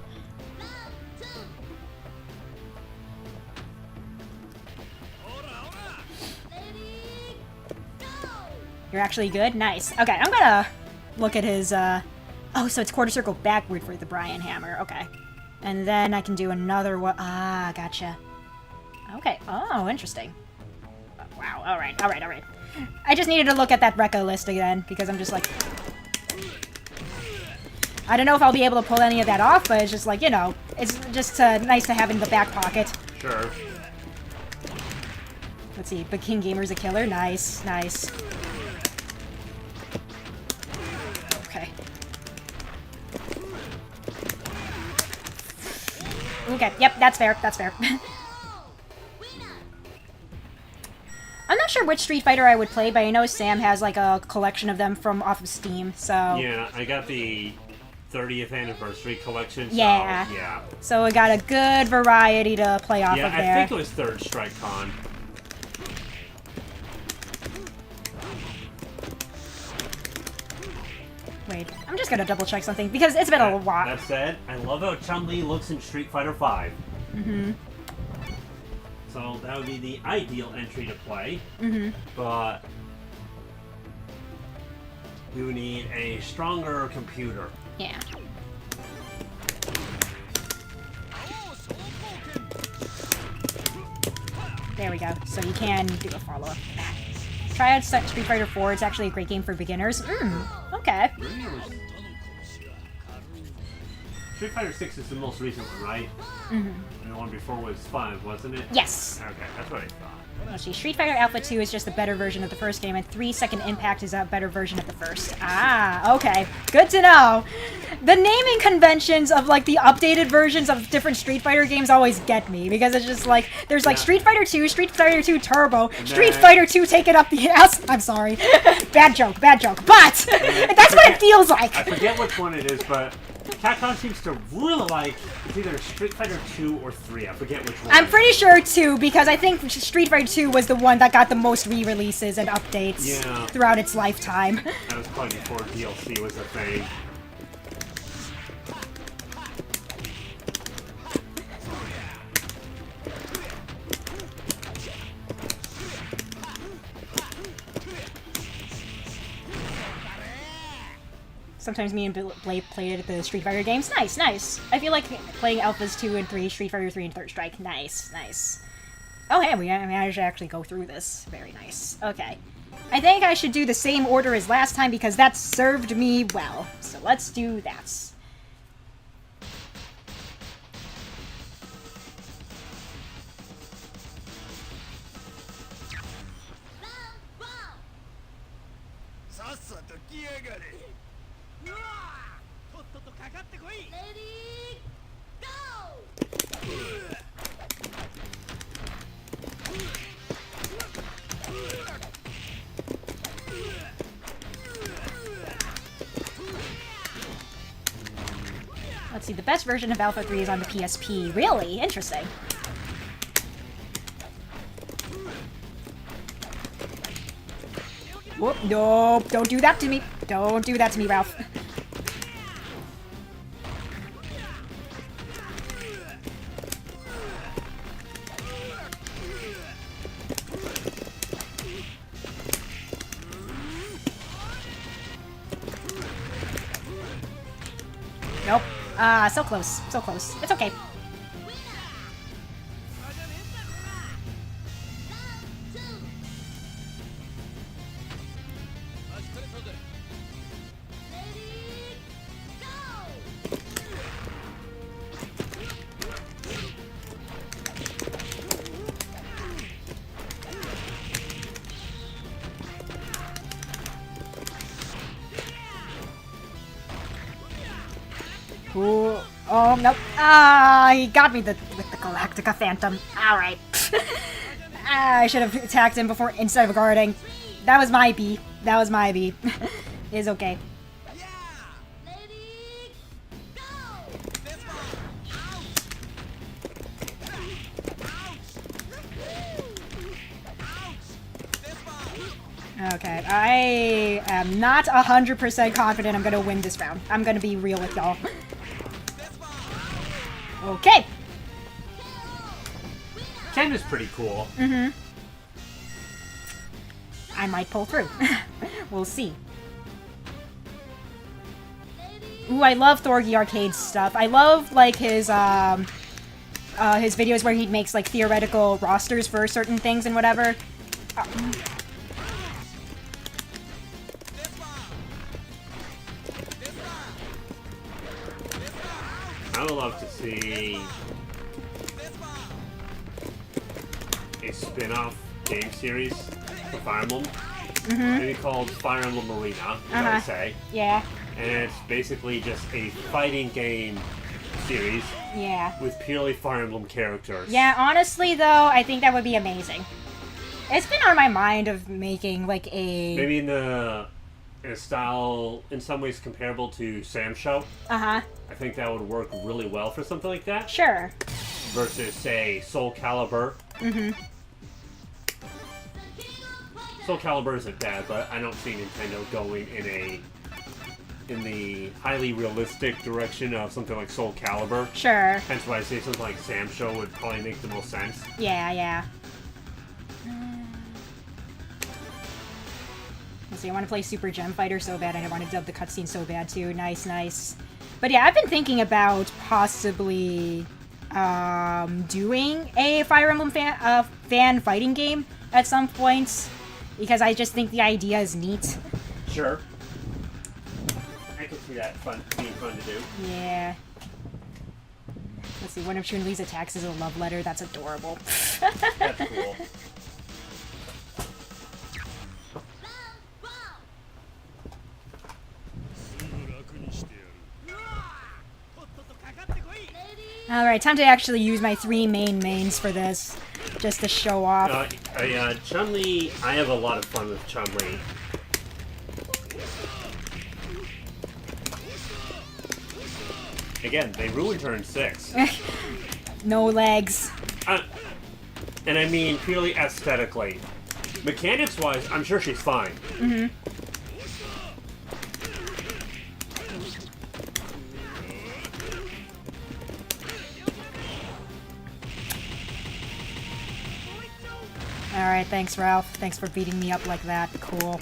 You're actually good? Nice. Okay, I'm gonna look at his, oh, so it's quarter circle backward for the Brian hammer. Okay. And then I can do another one. Ah, gotcha. Okay. Oh, interesting. Wow. Alright. I just needed to look at that Rekka list again, because I'm just like... I don't know if I'll be able to pull any of that off, but it's just like, you know, it's just nice to have in the back pocket. Sure. Let's see, but King Gamer's a killer. Nice. Okay, yep, that's fair. I'm not sure which Street Fighter I would play, but I know Sam has like a collection of them from off of Steam, so... Yeah, I got the 30th anniversary collection, so yeah. So we got a good variety to play off of there. Yeah, I think it was Third Strike Con. Wait, I'm just gonna double check something, because it's been a while. That said, I love how Chun-Li looks in Street Fighter V. So that would be the ideal entry to play. But we would need a stronger computer. Yeah. There we go. So you can do a follow-up. Try out Street Fighter 4. It's actually a great game for beginners. Okay. Street Fighter 6 is the most recent one, right? And the one before was 5, wasn't it? Yes. Okay, that's what I thought. Let's see. Street Fighter Alpha 2 is just a better version of the first game, and 3 Second Impact is a better version of the first. Ah, okay. Good to know. The naming conventions of, like, the updated versions of different Street Fighter games always get me, because it's just like, there's, like, Street Fighter 2, Street Fighter 2 Turbo, Street Fighter 2 Take It Up the Ass. I'm sorry. Bad joke. But that's what it feels like. I forget which one it is, but Capcom seems to really like it's either Street Fighter 2 or 3. I forget which one. I'm pretty sure 2, because I think Street Fighter 2 was the one that got the most re-releases and updates throughout its lifetime. That was probably before DLC was a thing. Sometimes me and Blade played at the Street Fighter games. Nice. I feel like playing Alphas 2 and 3, Street Fighter 3 and Third Strike. Nice. Oh, hey, we managed to actually go through this. Very nice. Okay. I think I should do the same order as last time because that served me well. So let's do that. Ready, go! Let's see, the best version of Alpha 3 is on the PSP. Really? Interesting. Whoop, nope, don't do that to me. Don't do that to me, Ralph. Nope. So close. So close. It's okay. Ready, go! Ooh. Oh, nope. Ah, he got me with the Galactica Phantom. Alright. I should have attacked him before instead of guarding. That was my B. That was my B. It's okay. Ready, go! Okay, I am not 100% confident I'm gonna win this round. I'm gonna be real with y'all. Okay. Ken is pretty cool. Mm-hmm. I might pull through. We'll see. Ooh, I love Thorgy Arcade's stuff. I love, like, his videos where he makes, like, theoretical rosters for certain things and whatever. I would love to see a spin-off game series for Fire Emblem. Maybe called Fire Emblem Arena, I would say. Yeah. And it's basically just a fighting game series Yeah. with purely Fire Emblem characters. Yeah, honestly, though, I think that would be amazing. It's been on my mind of making, like, a... Maybe in a style, in some ways, comparable to Sam Show. Uh-huh. I think that would work really well for something like that. Sure. Versus, say, Soul Calibur. Soul Calibur isn't bad, but I don't see Nintendo going in the highly realistic direction of something like Soul Calibur. Sure. Hence why I say something like Sam Show would probably make the most sense. Yeah, yeah. Let's see, I want to play Super Gem Fighter so bad, and I want to dub the cutscene so bad too. Nice, nice. But yeah, I've been thinking about possibly doing a Fire Emblem fan fighting game at some point, because I just think the idea is neat. Sure. I can see that being fun to do. Yeah. Let's see, one of Chun-Li's attacks is a love letter. That's adorable. That's cool. Alright, time to actually use my 3 mains for this, just to show off. Chun-Li, I have a lot of fun with Chun-Li. Again, they ruined her in 6. No legs. And I mean purely aesthetically. Mechanics-wise, I'm sure she's fine. Alright, thanks, Ralph. Thanks for beating me up like that. Cool.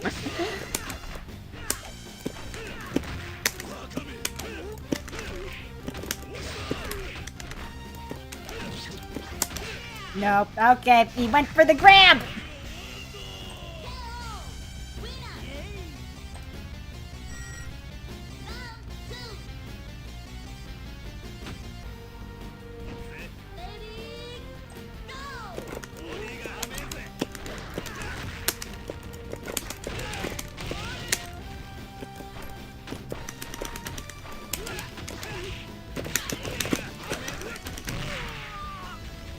Nope. Okay, he went for the grab!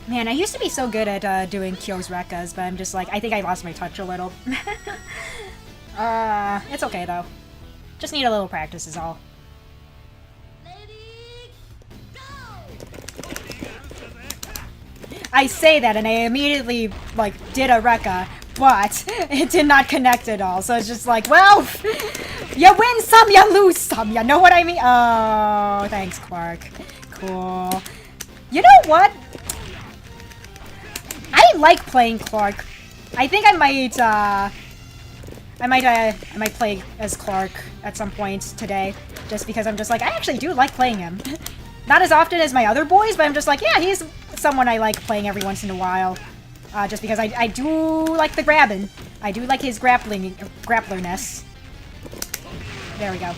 Man, I used to be so good at doing Kyo's Rekkas, but I'm just like, I think I lost my touch a little. It's okay though. Just need a little practice is all. I say that and I immediately, like, did a Rekka, but it did not connect at all. So it's just like, well, you win some, you lose some, you know what I mean? Oh, thanks, Clark. Cool. You know what? I like playing Clark. I think I might play as Clark at some point today, just because I'm just like, I actually do like playing him. Not as often as my other boys, but I'm just like, yeah, he's someone I like playing every once in a while. Just because I do like the grabbing. I do like his grapplerness. There we go.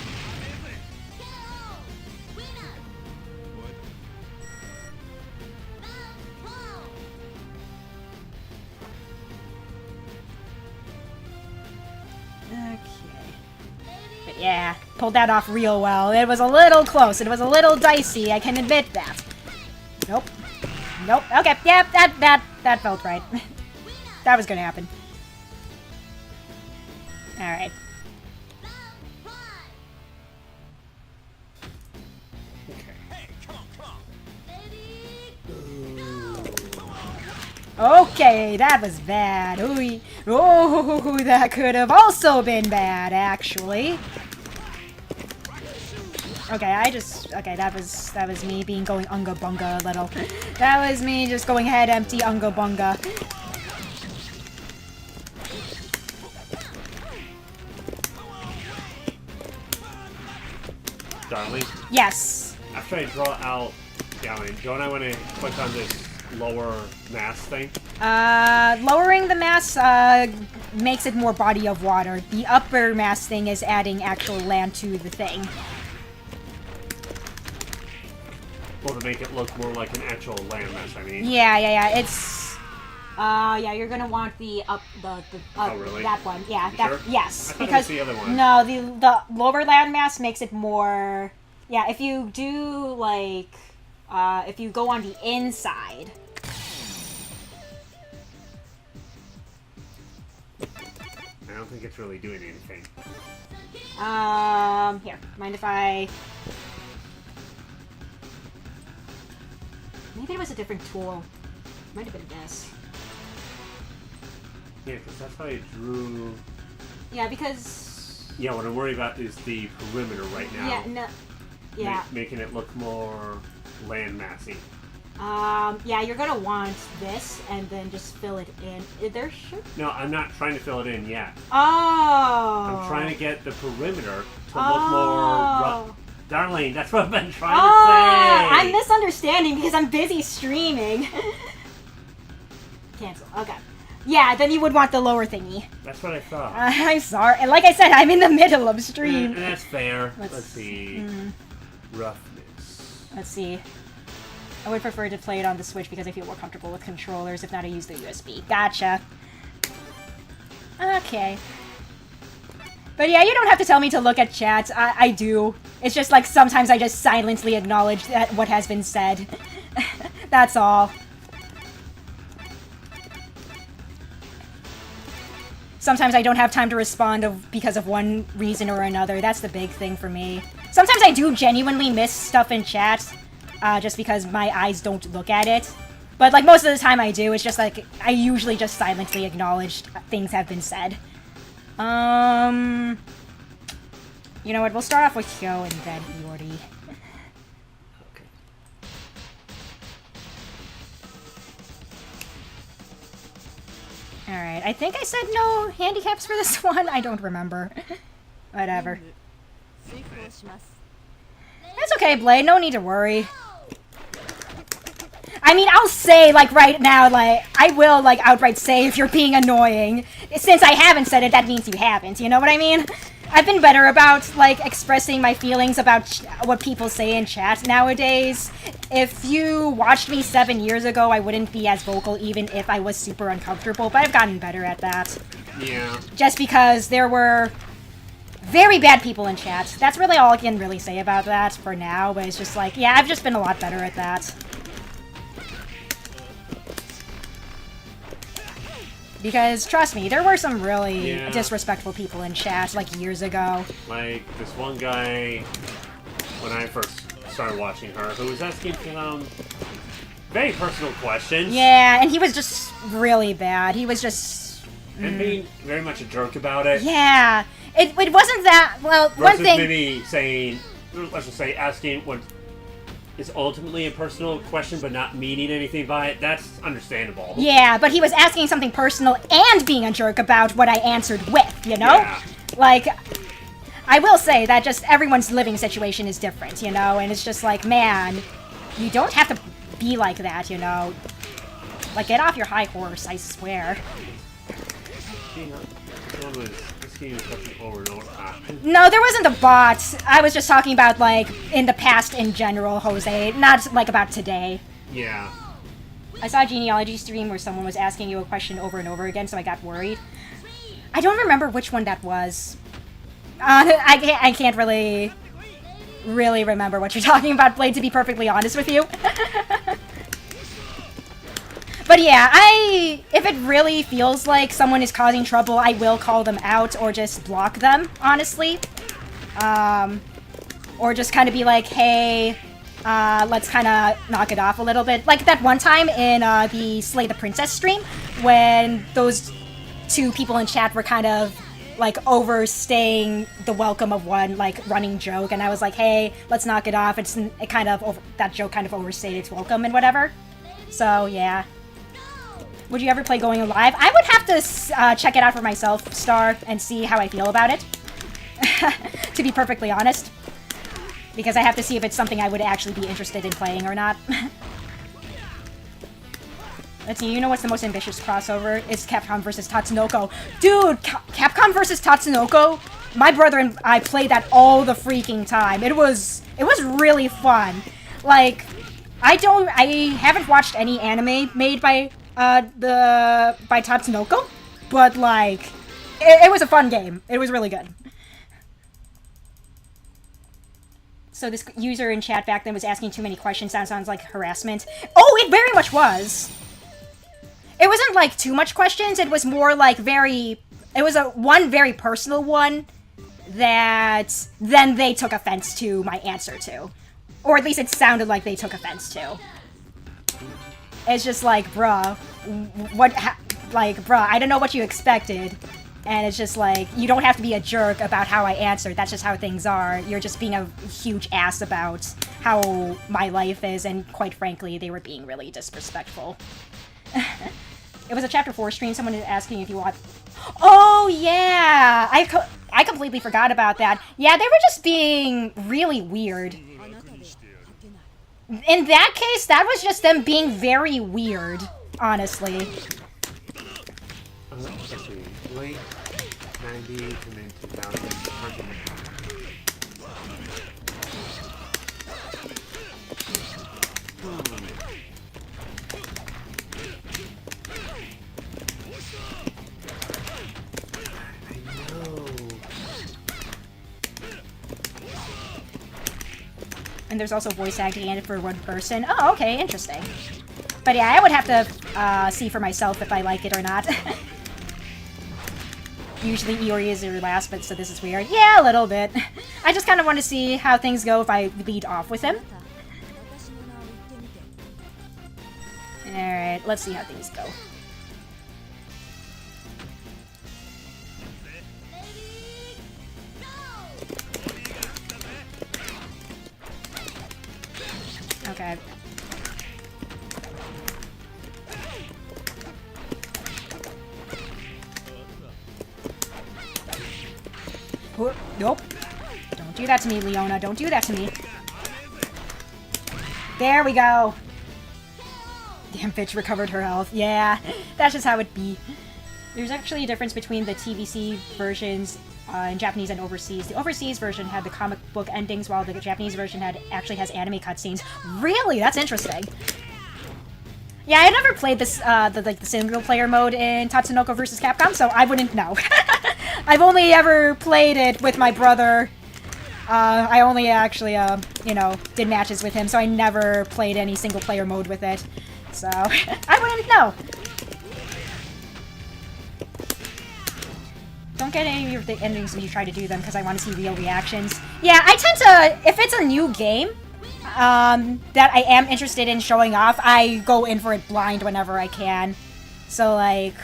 But yeah, pulled that off real well. It was a little close. It was a little dicey. I can admit that. Nope. Nope. Okay. Yeah, that felt right. That was gonna happen. All right. Okay, that was bad. Ooh, oh, that could have also been bad, actually. Okay, okay, that was me going unga bunga a little. That was me just going head empty unga bunga. Darling? Yes. After I draw out Darling, don't I want to click on this lower mass thing? Lowering the mass, makes it more body of water. The upper mass thing is adding actual land to the thing. Well, to make it look more like an actual land mass, I mean. Yeah, it's... yeah, you're gonna want the oh, really? that one. Yeah, You that, sure? yes. I thought Because, it was the other one. no, the lower landmass makes it more... Yeah, if you do, like, if you go on the inside... I don't think it's really doing anything. Here, mind if I... Maybe it was a different tool. Might have been this. Yeah, because that's how I drew... Yeah, because... Yeah, what I'm worried about is the perimeter right now. Yeah, no... Yeah. Making it look more land massy. Yeah, you're gonna want this, and then just fill it in. There should... No, I'm not trying to fill it in yet. Oh! I'm trying to get the perimeter to look more... Darlene, that's what I've been trying to say! I'm misunderstanding because I'm busy streaming. Cancel. Okay. Yeah, then you would want the lower thingy. That's what I thought. I'm sorry. And like I said, I'm in the middle of stream. That's fair. Let's see. Roughness. Let's see. I would prefer to play it on the Switch because I feel more comfortable with controllers. If not, I use the USB. Gotcha. Okay. But yeah, you don't have to tell me to look at chats. I do. It's just like sometimes I just silently acknowledge that what has been said. That's all. Sometimes I don't have time to respond because of one reason or another. That's the big thing for me. Sometimes I do genuinely miss stuff in chat, just because my eyes don't look at it. But like most of the time I do, it's just like I usually just silently acknowledge things have been said. You know what, we'll start off with Hyo and then Iori. Okay. Alright, I think I said no handicaps for this one. I don't remember. Whatever. That's okay, Blade. No need to worry. I mean, I'll say, like, right now, like, I will, like, outright say if you're being annoying. Since I haven't said it, that means you haven't, you know what I mean? I've been better about, like, expressing my feelings about what people say in chat nowadays. If you watched me 7 years ago, I wouldn't be as vocal even if I was super uncomfortable, but I've gotten better at that. Yeah. Just because there were very bad people in chat. That's really all I can really say about that for now, but it's just like, yeah, I've just been a lot better at that. Because, trust me, there were some really disrespectful people in chat, like, years ago. Like, this one guy, when I first started watching her, who was asking very personal questions. Yeah, and he was just really bad. He was just... And being very much a jerk about it. Yeah. It wasn't that... Well, versus one thing... maybe saying, let's just say, asking what is ultimately a personal question, but not meaning anything by it. That's understandable. Yeah, but he was asking something personal and being a jerk about what I answered with, you know? Yeah. Like, I will say that just everyone's living situation is different, you know? And it's just like, man, you don't have to be like that, you know? Like, get off your high horse, I swear. No, there wasn't a bot. I was just talking about, like, in the past in general, Jose. Not, like, about today. Yeah. I saw a genealogy stream where someone was asking you a question over and over again, so I got worried. I don't remember which one that was. I can't really remember what you're talking about, Blade, to be perfectly honest with you. But yeah, if it really feels like someone is causing trouble, I will call them out or just block them, honestly. Or just kind of be like, hey, let's kind of knock it off a little bit. Like that one time in the Slay the Princess stream, when those two people in chat were kind of like overstaying the welcome of one like running joke, and I was like, hey, let's knock it off. That joke kind of overstayed its welcome and whatever. So yeah. Would you ever play Going Live? I would have to check it out for myself, Star, and see how I feel about it. To be perfectly honest. Because I have to see if it's something I would actually be interested in playing or not. Let's see, you know what's the most ambitious crossover? It's Capcom vs. Tatsunoko. Dude, Capcom vs. Tatsunoko? My brother and I played that all the freaking time. It was really fun. Like, I haven't watched any anime made by Tatsunoko, but like, it was a fun game. It was really good. So this user in chat back then was asking too many questions. That sounds like harassment. Oh, it very much was. It wasn't like too much questions. It was more like it was one very personal one that then they took offense to my answer to. Or at least it sounded like they took offense to. It's just like, bruh, bruh, I don't know what you expected. And it's just like, you don't have to be a jerk about how I answered. That's just how things are. You're just being a huge ass about how my life is. And quite frankly, they were being really disrespectful. It was a Chapter 4 stream. Someone is asking if you want... Oh, yeah! I completely forgot about that. Yeah, they were just being really weird. In that case, that was just them being very weird, honestly. Let's see. Late 90s and then 2000. And there's also voice acting in it for one person. Oh, okay, interesting. But yeah, I would have to see for myself if I like it or not. Usually Iori is your last, but so this is weird. Yeah, a little bit. I just kind of want to see how things go if I lead off with him. Alright, let's see how things go. Okay. Nope. Don't do that to me, Leona. Don't do that to me. There we go. Damn bitch recovered her health. Yeah, that's just how it be. There's actually a difference between the TVC versions in Japanese and overseas. The overseas version had the comic book endings, while the Japanese version actually has anime cutscenes. Really? That's interesting. Yeah, I never played this the single player mode in Tatsunoko vs. Capcom, so I wouldn't know. I've only ever played it with my brother. I only actually you know, did matches with him, so I never played any single player mode with it. So I wouldn't know. Don't get any of the endings when you try to do them, because I want to see real reactions. Yeah, I tend to, if it's a new game that I am interested in showing off, I go in for it blind whenever I can. So, like,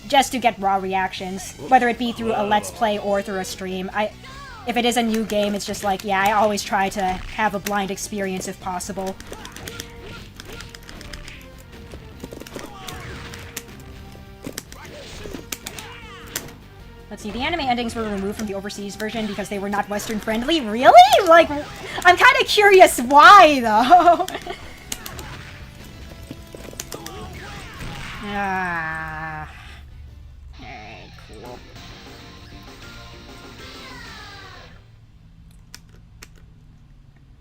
just to get raw reactions, whether it be through a Let's Play or through a stream. If it is a new game, it's just like, yeah, I always try to have a blind experience if possible. Let's see, the anime endings were removed from the overseas version because they were not Western friendly? Really? Like, I'm kind of curious why, though. Ah. Alright, cool.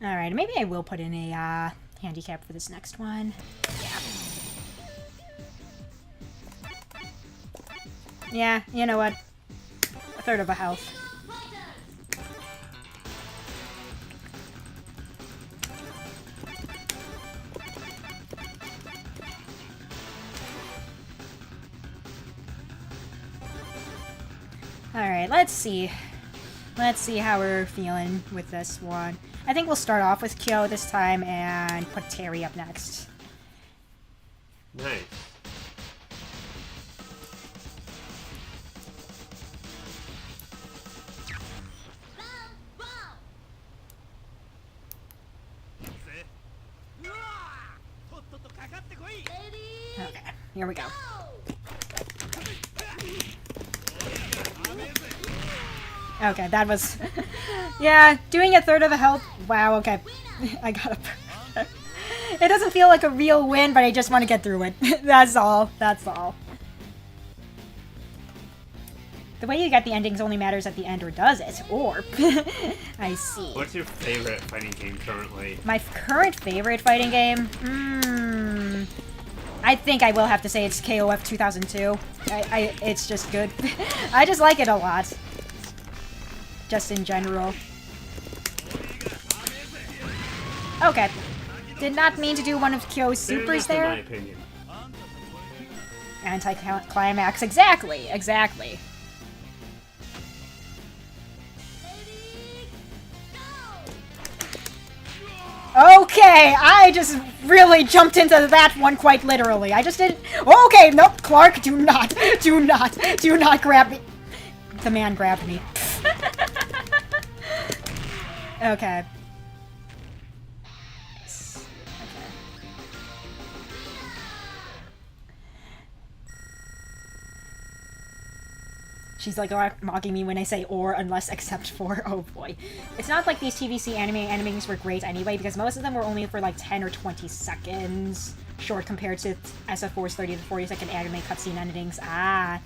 Alright, maybe I will put in a handicap for this next one. Yeah, you know what? A third of a health. Alright, let's see. Let's see how we're feeling with this one. I think we'll start off with Kyo this time and put Terry up next. Nice. Okay, here we go. Okay, that was... yeah, doing a third of a health... Wow, okay. I got a... It doesn't feel like a real win, but I just want to get through it. That's all. That's all. The way you get the endings only matters at the end, or does it? Or... I see. What's your favorite fighting game currently? My current favorite fighting game? I think I will have to say it's KOF 2002. It's just good. I just like it a lot. Just in general. Okay. Did not mean to do one of Kyo's supers there. In my opinion. Anti-climax. Exactly. Exactly. Okay, I just really jumped into that one quite literally. I just didn't... Okay, nope, Clark, do not grab me. The man grabbed me. Okay. Nice. Okay. She's like mocking me when I say or, unless, except for. Oh boy. It's not like these TVC animes were great anyway, because most of them were only for like 10 or 20 seconds short compared to SF4's 30 to 40 second anime cutscene endings. Ah,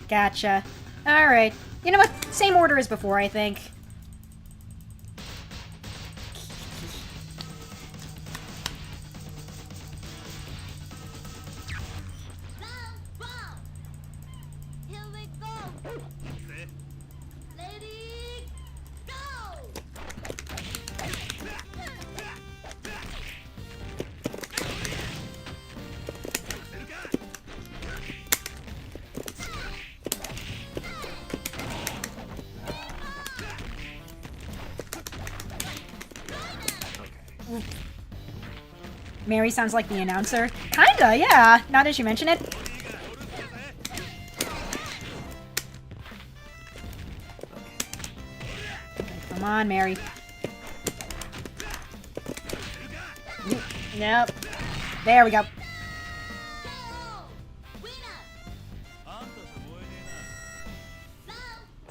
gotcha. Alright. You know what? Same order as before, I think. Here we go. Lady, go. Mary sounds like the announcer. Kinda, yeah. Now that you mention it. Okay, come on, Mary. Nope. There we go.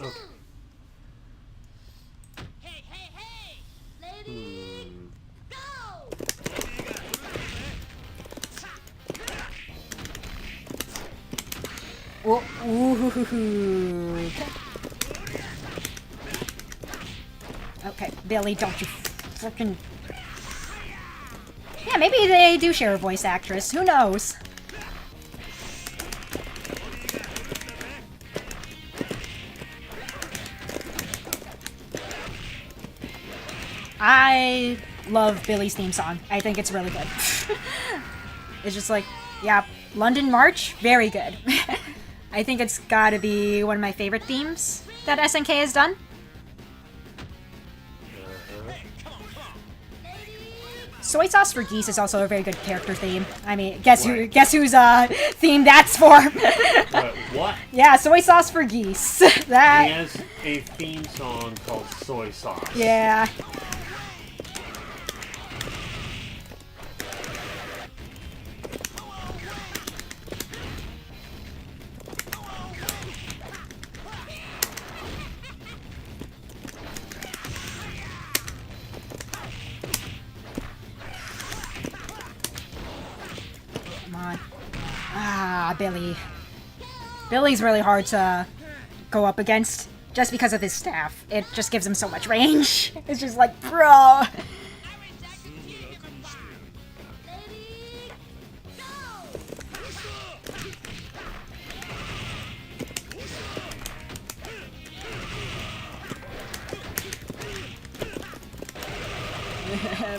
Okay. Hey, hey, hey! Lady, go! Oh, ooh. Okay, Billy, don't you frickin'... Yeah, maybe they do share a voice actress. Who knows? I love Billy's theme song. I think it's really good. It's just like, yeah, London March, very good. I think it's gotta be one of my favorite themes that SNK has done. Soy sauce for geese is also a very good character theme. I mean, guess whose theme that's for? What? Yeah, soy sauce for geese. That. He has a theme song called Soy Sauce. Yeah. Billy. Billy's really hard to go up against just because of his staff. It just gives him so much range. It's just like, bro.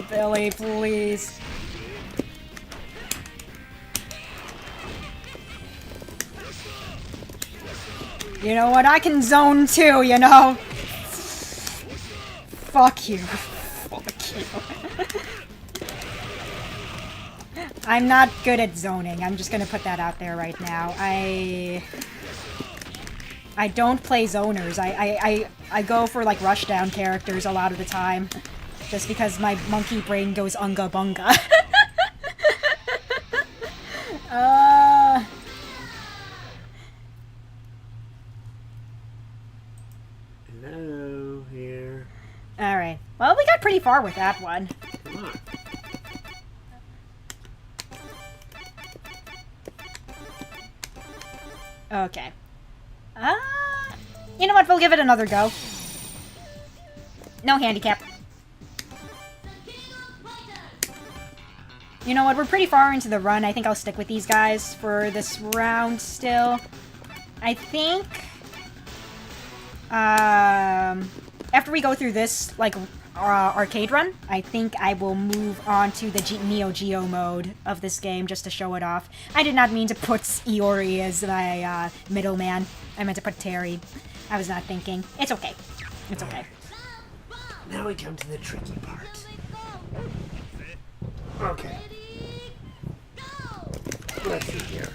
Billy, please. You know what? I can zone too, you know? Fuck you. Fuck you. I'm not good at zoning. I'm just gonna put that out there right now. I don't play zoners. I go for like rushdown characters a lot of the time. Just because my monkey brain goes unga bunga. Hello, here. Alright. Well, we got pretty far with that one. Come on. Okay. You know what? We'll give it another go. No handicap. You know what? We're pretty far into the run. I think I'll stick with these guys for this round still. I think... after we go through this, like, arcade run, I think I will move on to the Neo Geo mode of this game just to show it off. I did not mean to put Iori as my middleman. I meant to put Terry. I was not thinking. It's okay. It's okay. Now we come to the tricky part. Okay. Let's see here.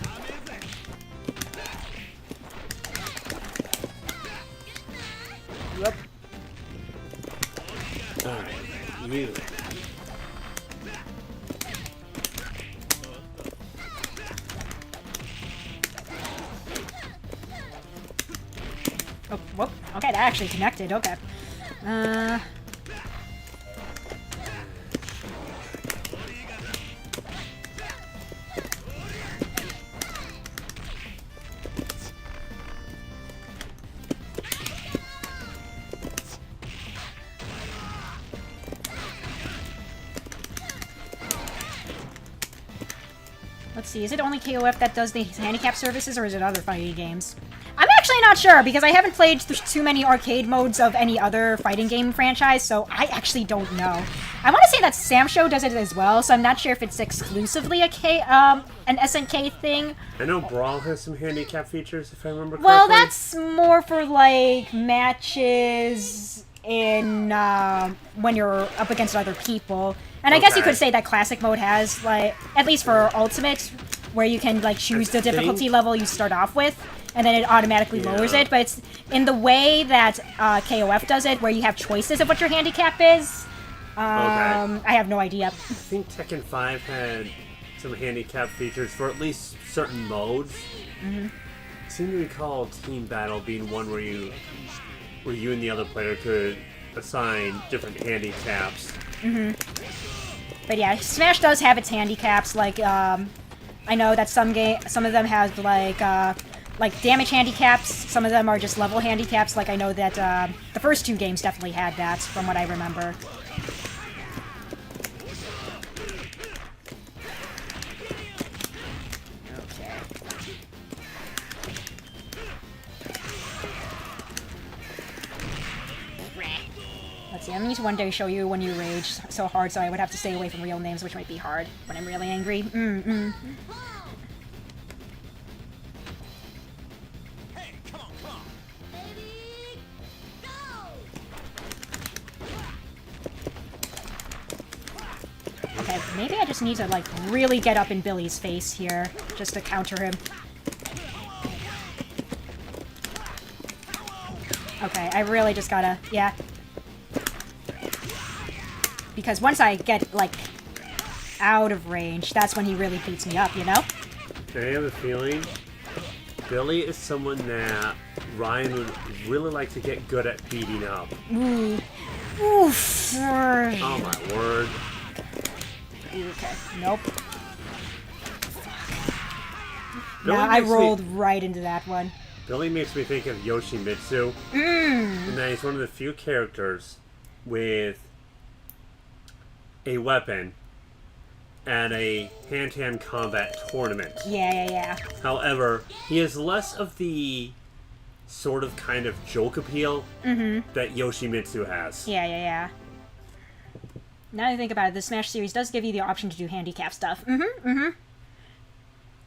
Yep. Alright, you. Oh, whoop. Okay, that actually connected. Okay. Let's see, is it only KOF that does the handicap services, or is it other fighting games? I'm actually not sure, because I haven't played too many arcade modes of any other fighting game franchise, so I actually don't know. I want to say that Samsho does it as well, so I'm not sure if it's exclusively an SNK thing. I know Brawl has some handicap features, if I remember correctly. Well, that's more for, like, matches in, when you're up against other people. And I guess you could say that Classic Mode has, like, at least for Ultimate, where you can, like, choose the difficulty level you start off with, and then it automatically lowers it. But it's in the way that KOF does it, where you have choices of what your handicap is. I have no idea. I think Tekken 5 had some handicap features for at least certain modes. I seem to recall Team Battle being one where you and the other player could assign different handicaps. But yeah, Smash does have its handicaps. Like, I know that some of them have like like damage handicaps. Some of them are just level handicaps. Like I know that the first 2 games definitely had that, from what I remember. Okay. Let's see. I'm going to one day show you when you rage so hard, so I would have to stay away from real names, which might be hard when I'm really angry. Baby, go! Okay, maybe I just need to, like, really get up in Billy's face here, just to counter him. Okay, I really just gotta, yeah. Because once I get, like, out of range, that's when he really beats me up, you know? I have a feeling Billy is someone that Ryan would really like to get good at beating up. Ooh. Oof. Oh my word. Okay, nope. Billy No, I makes me- rolled right into that one. Billy makes me think of Yoshimitsu. And that he's one of the few characters with a weapon at a hand-to-hand combat tournament. Yeah. However, he has less of the sort of kind of joke appeal that Yoshimitsu has. Yeah. Now that I think about it, the Smash series does give you the option to do handicap stuff.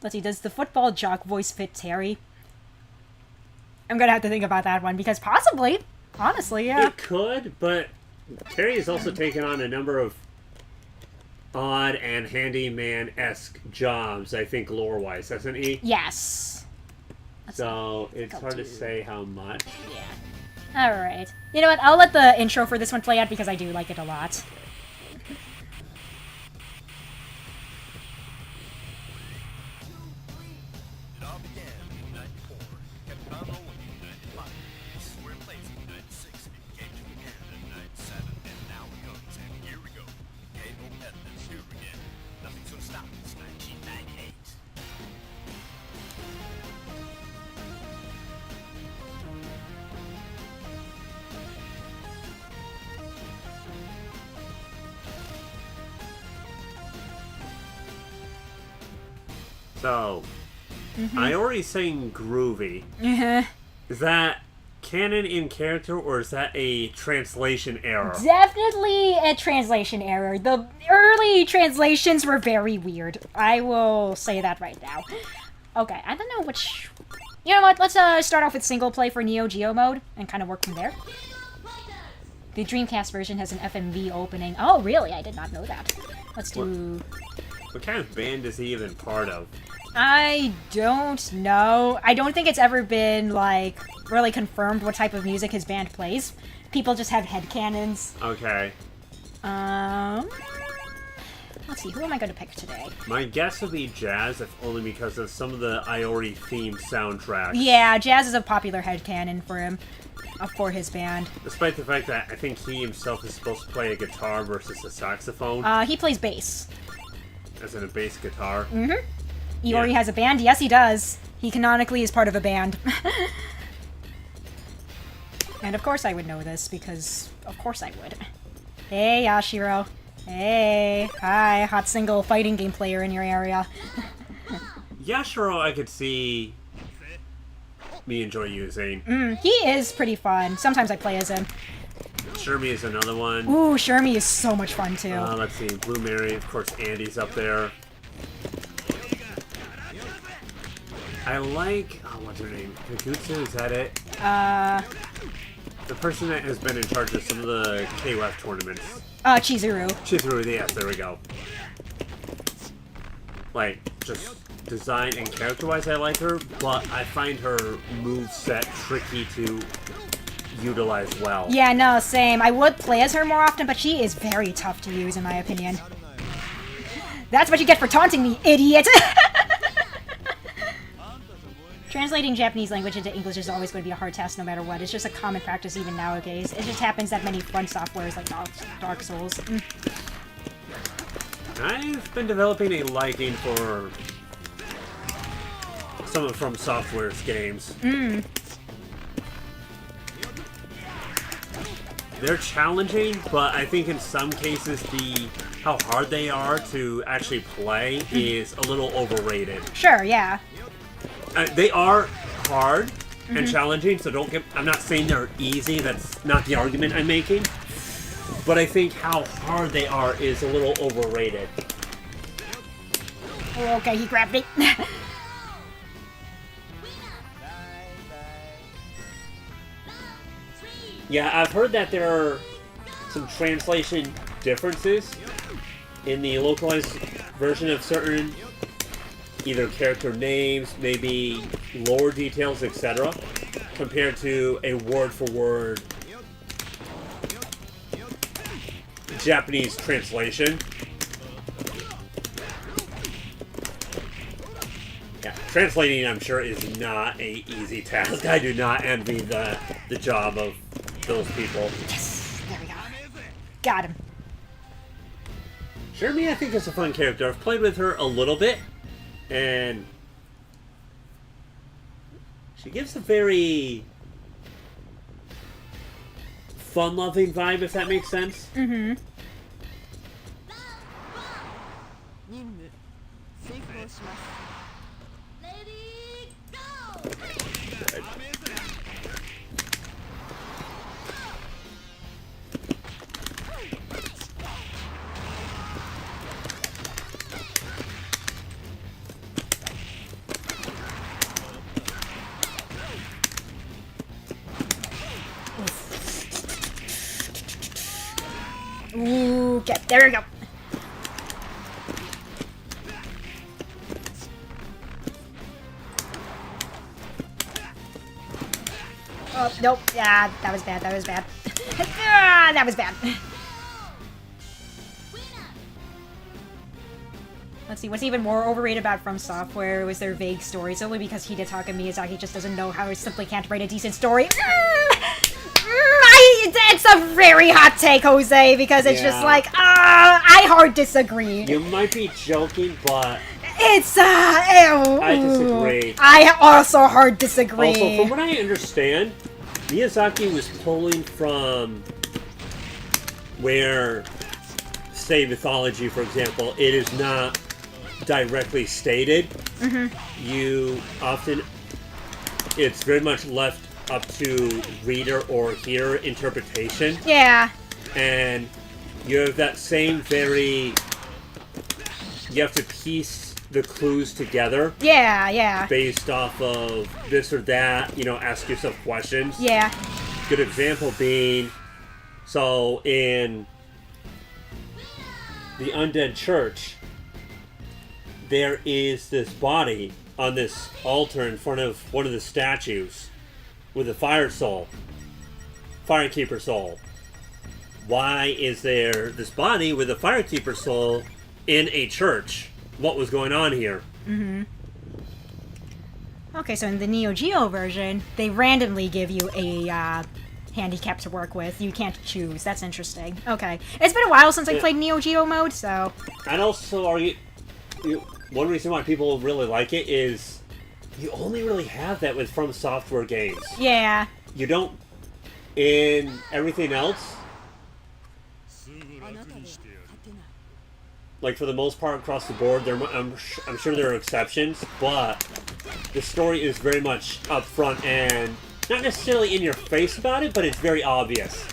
Let's see, does the football jock voice fit Terry? I'm gonna have to think about that one, because possibly, honestly, yeah. It could, but Terry has also taken on a number of odd and handyman-esque jobs, I think, lore-wise, hasn't he? Yes. So, it's hard to say how much. Yeah. Alright. You know what, I'll let the intro for this one play out, because I do like it a lot. It all began in '94, kept on rolling in '95. This is where it plays in '96. It came to an end in '97, and now it comes. And here we go. KOF is here again. Nothing's gonna stop us. 1998. So, I already saying groovy. Is that canon in character, or is that a translation error? Definitely a translation error. The early translations were very weird. I will say that right now. Okay, I don't know which... You know what, let's start off with single play for Neo Geo mode, and kind of work from there. The Dreamcast version has an FMV opening. Oh, really? I did not know that. Let's do... What kind of band is he even part of? I don't know. I don't think it's ever been, like, really confirmed what type of music his band plays. People just have headcanons. Okay. Let's see, who am I going to pick today? My guess would be jazz, if only because of some of the Iori themed soundtracks. Yeah, jazz is a popular headcanon for him, for his band. Despite the fact that I think he himself is supposed to play a guitar versus a saxophone, He plays bass. as in a bass guitar. Iori has a band? Yes, he does. He canonically is part of a band. And of course I would know this, because of course I would. Hey, Yashiro. Hey. Hi, hot single fighting game player in your area. Yashiro, I could see me enjoy using. He is pretty fun. Sometimes I play as him. Shermie is another one. Ooh, Shermie is so much fun, too. Let's see, Blue Mary, of course, Andy's up there. I like, what's her name? Kagutsu, is that it? The person that has been in charge of some of the KOF tournaments. Chizuru. Chizuru, yes, there we go. Like, just design and character-wise, I like her, but I find her moveset tricky to utilize well. Yeah, no, same. I would play as her more often, but she is very tough to use, in my opinion. That's what you get for taunting me, idiot! Translating Japanese language into English is always going to be a hard task no matter what. It's just a common practice even nowadays. It just happens that many front softwares like Dark Souls. I've been developing a liking for some of From Software's games. They're challenging, but I think in some cases how hard they are to actually play is a little overrated. Sure, yeah. They are hard and challenging, so I'm not saying they're easy, that's not the argument I'm making. But I think how hard they are is a little overrated. Oh, okay, he grabbed me. Yeah, I've heard that there are some translation differences in the localized version of certain either character names, maybe lore details, etc., compared to a word-for-word Japanese translation. Yeah, translating, I'm sure, is not a easy task. I do not envy the job of those people. Yes, there we go. Got him. Jeremy, I think, is a fun character. I've played with her a little bit, and she gives a very fun-loving vibe, if that makes sense. Mm-hmm. 任務遂行します Ready go Ooh, get there we go. Oh, nope. Yeah, that was bad. That was bad. Ah, that was bad. Let's see, what's even more overrated about From Software was their vague stories, only because Hidetaka Miyazaki just doesn't know how he simply can't write a decent story. It's a very hot take, Jose, because it's just like, I hard disagree. You might be joking, but It's, ew. I disagree. I also hard disagree. Also, from what I understand, Miyazaki was pulling from where, say, mythology, for example, it is not directly stated. You often, it's very much left up to reader or hearer interpretation. Yeah. And you have that same very, you have to piece the clues together. Yeah, yeah. Based off of this or that, you know, ask yourself questions. Yeah. Good example being, so in the Undead Church, there is this body on this altar in front of one of the statues with a fire soul, firekeeper soul. Why is there this body with a firekeeper soul in a church? What was going on here? Okay, so in the Neo Geo version, they randomly give you a handicap to work with. You can't choose. That's interesting. Okay. It's been a while since I played Neo Geo mode, so... And also, one reason why people really like it is you only really have that with From Software games. Yeah. You don't in everything else. Like, for the most part, across the board, I'm sure there are exceptions, but the story is very much upfront and not necessarily in your face about it, but it's very obvious.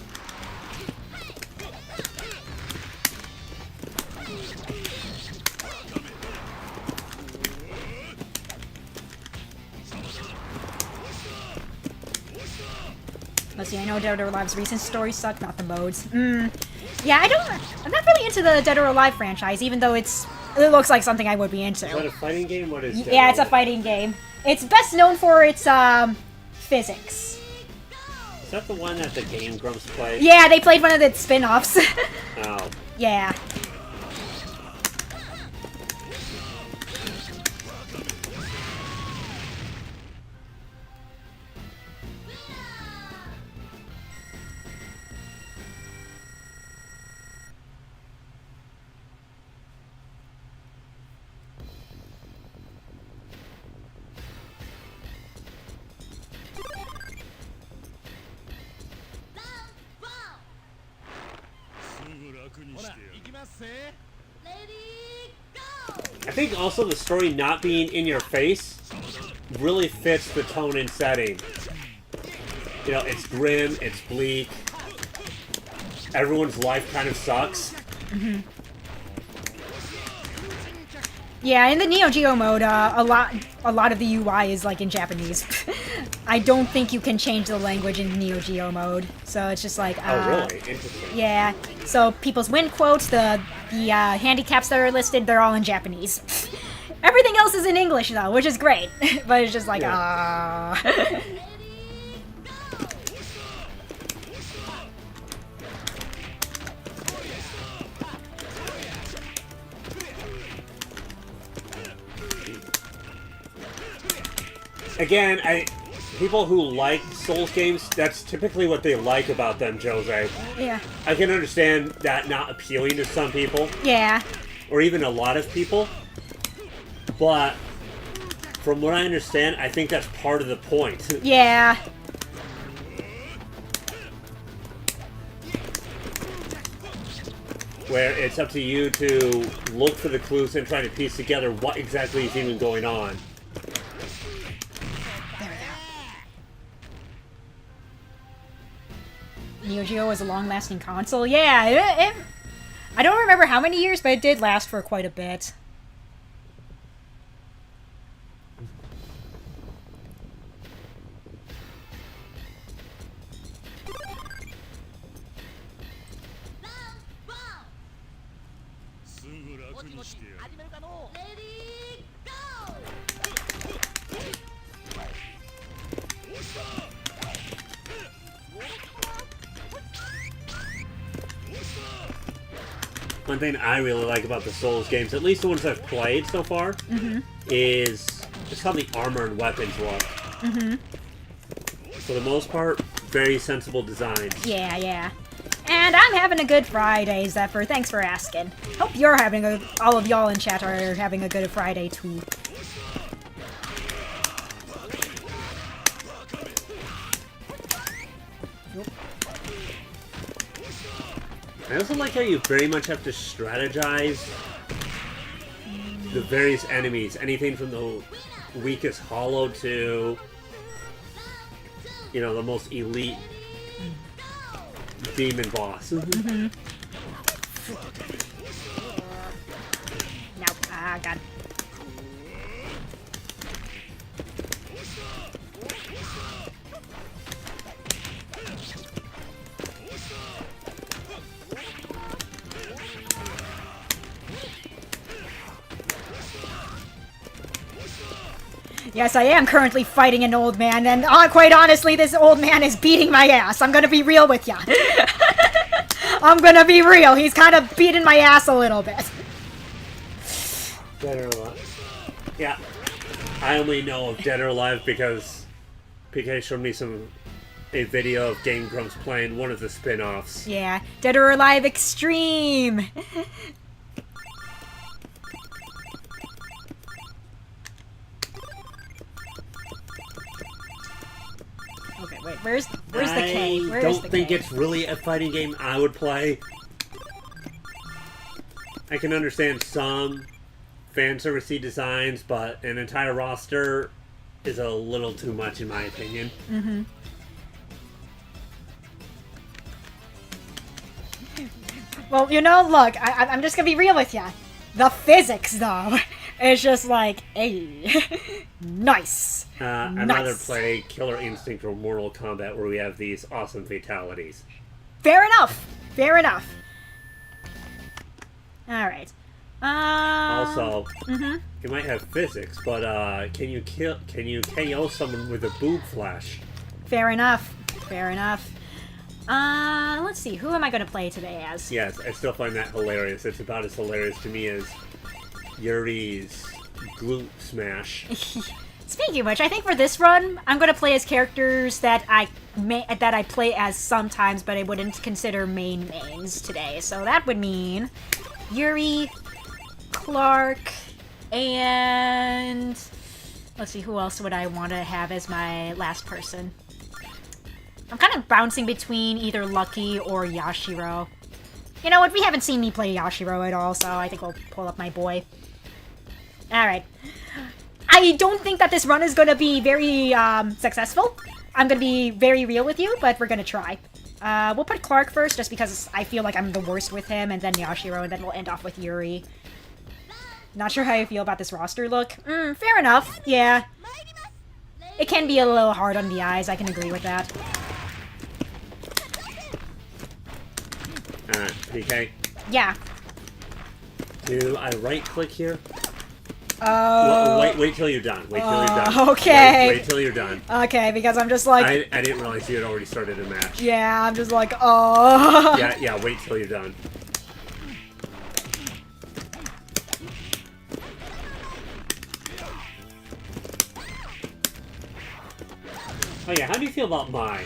Let's see, I know Dead or Alive's recent stories suck, not the modes. Yeah, I'm not really into the Dead or Alive franchise, even though it looks like something I would be into. Is that a fighting game? What is Dead Yeah, or it's a Alive? fighting game. It's best known for its, physics. Is that the one that the Game Grumps played? Yeah, they played one of the spin-offs. Oh. Yeah. I think also the story not being in your face really fits the tone and setting. You know, it's grim, it's bleak. Everyone's life kind of sucks. Mm-hmm. Yeah, in the Neo Geo mode, a lot of the UI is like in Japanese. I don't think you can change the language in Neo Geo mode, so it's just like. Oh, really? Interesting. Yeah. So people's win quotes, the handicaps that are listed, they're all in Japanese. Everything else is in English though, which is great. But it's just like Again, people who like Souls games, that's typically what they like about them, Jose. Yeah. I can understand that not appealing to some people. Yeah. Or even a lot of people. But, from what I understand, I think that's part of the point. Yeah. Where it's up to you to look for the clues and try to piece together what exactly is even going on. Neo Geo was a long-lasting console. Yeah, I don't remember how many years, but it did last for quite a bit. One thing I really like about the Souls games, at least the ones I've played so far, is just how the armor and weapons look. For the most part, very sensible designs. Yeah, yeah. And I'm having a good Friday, Zephyr. Thanks for asking. Hope you're having all of y'all in chat are having a good Friday too. I also like how you very much have to strategize the various enemies. Anything from the weakest hollow to, you know, the most elite demon boss. No. Ah, God. Yes, I am currently fighting an old man, and quite honestly, this old man is beating my ass. I'm gonna be real with ya. I'm gonna be real. He's kind of beating my ass a little bit. Dead or Alive. Yeah. I only know of Dead or Alive because PK showed me a video of Game Grumps playing one of the spin-offs. Yeah, Dead or Alive Extreme. Okay, wait, where's the K? I don't think it's really a fighting game I would play. I can understand some fan servicey designs, but an entire roster is a little too much in my opinion. Well, you know, look, I'm just gonna be real with ya. The physics, though, is just like, hey, nice. I'd rather play Killer Instinct or Mortal Kombat where we have these awesome fatalities. Fair enough. Fair enough. Alright. Also, you might have physics, but can you KO someone with a boob flash? Fair enough. Fair enough. Let's see. Who am I going to play today as? Yes, I still find that hilarious. It's about as hilarious to me as Yuri's glute smash. Speaking of which, I think for this run, I'm going to play as characters that I play as sometimes, but I wouldn't consider mains today. So that would mean Yuri, Clark, and let's see, who else would I want to have as my last person? I'm kind of bouncing between either Lucky or Yashiro. You know what? We haven't seen me play Yashiro at all, so I think we'll pull up my boy. Alright. I don't think that this run is going to be very successful. I'm going to be very real with you, but we're going to try. We'll put Clark first, just because I feel like I'm the worst with him, and then Yashiro, and then we'll end off with Yuri. Not sure how you feel about this roster look. Fair enough. Yeah. It can be a little hard on the eyes, I can agree with that. PK? Yeah. Do I right-click here? Wait till you're done. Wait till you're done. Okay. Wait till you're done. Okay, because I'm just like... I didn't realize you had already started a match. Yeah, I'm just like, oh. Yeah, wait till you're done. Oh yeah, how do you feel about Mai?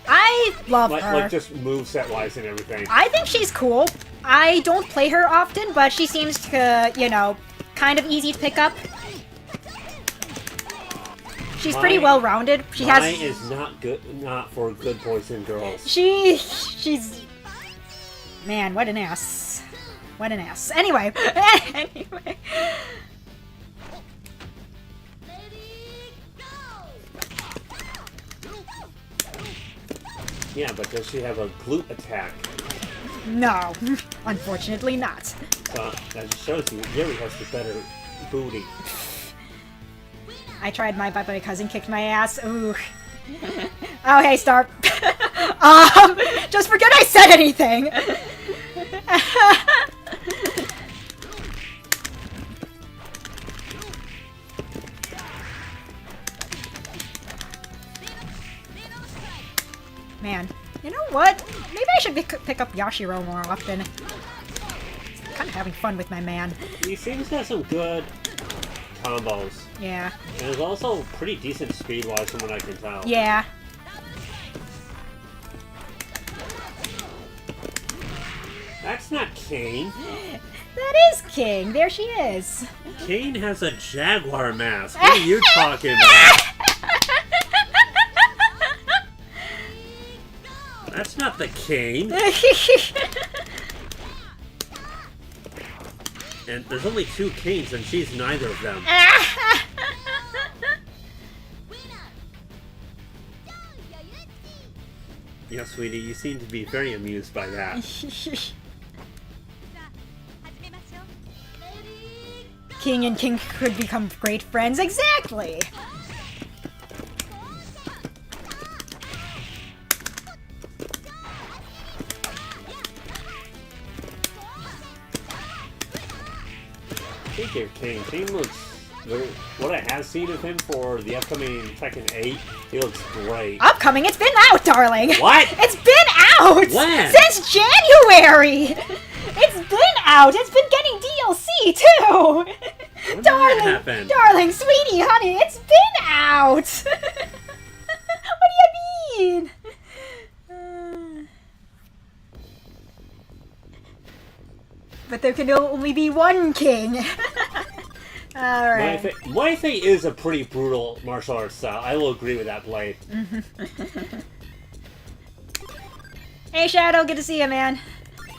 I love her. Like just moveset-wise and everything. I think she's cool. I don't play her often, but she seems to, you know, kind of easy to pick up. She's pretty well-rounded. She Mai has... is not for good boys and girls. She's... Man, what an ass. What an ass. Anyway. Anyway. Yeah, but does she have a glute attack? No. Unfortunately not. So that shows you Yuri has the better booty. I tried my butt, but my cousin kicked my ass. Ooh. Oh, hey, Star. Just forget I said anything. Man, you know what? Maybe I should pick up Yashiro more often. Kind of having fun with my man. He seems to have some good combos. Yeah. And is also pretty decent speed-wise from what I can tell. Yeah. That's not Kane. That is King. There she is. Kane has a jaguar mask. What are you talking about? That's not the Kane. And there's only two Kanes, and she's neither of them. Yeah, sweetie, you seem to be very amused by that. King and King could become great friends. Exactly. Speaking of Kane looks... What I have seen of him for the upcoming Tekken 8, he looks great. Upcoming? It's been out, darling! What? It's been out! When? Since January! It's been out! It's been getting DLC, too! When did Darling! that happen? Darling, sweetie, honey, it's been out! What do you mean? But there can only be one king. Alright. Muay Thai is a pretty brutal martial arts style. I will agree with that, Blade. Hey, Shadow, good to see you, man.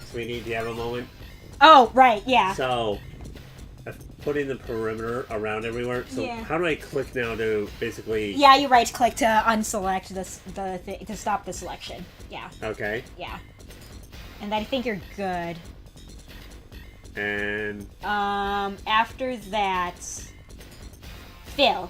Sweetie, do you have a moment? Oh, right, yeah. So, I've put in the perimeter around everywhere. So, Yeah. how do I click now to basically... Yeah, you right-click to unselect to stop the selection. Yeah, Okay. yeah. And I think you're good. And... After that... Fill.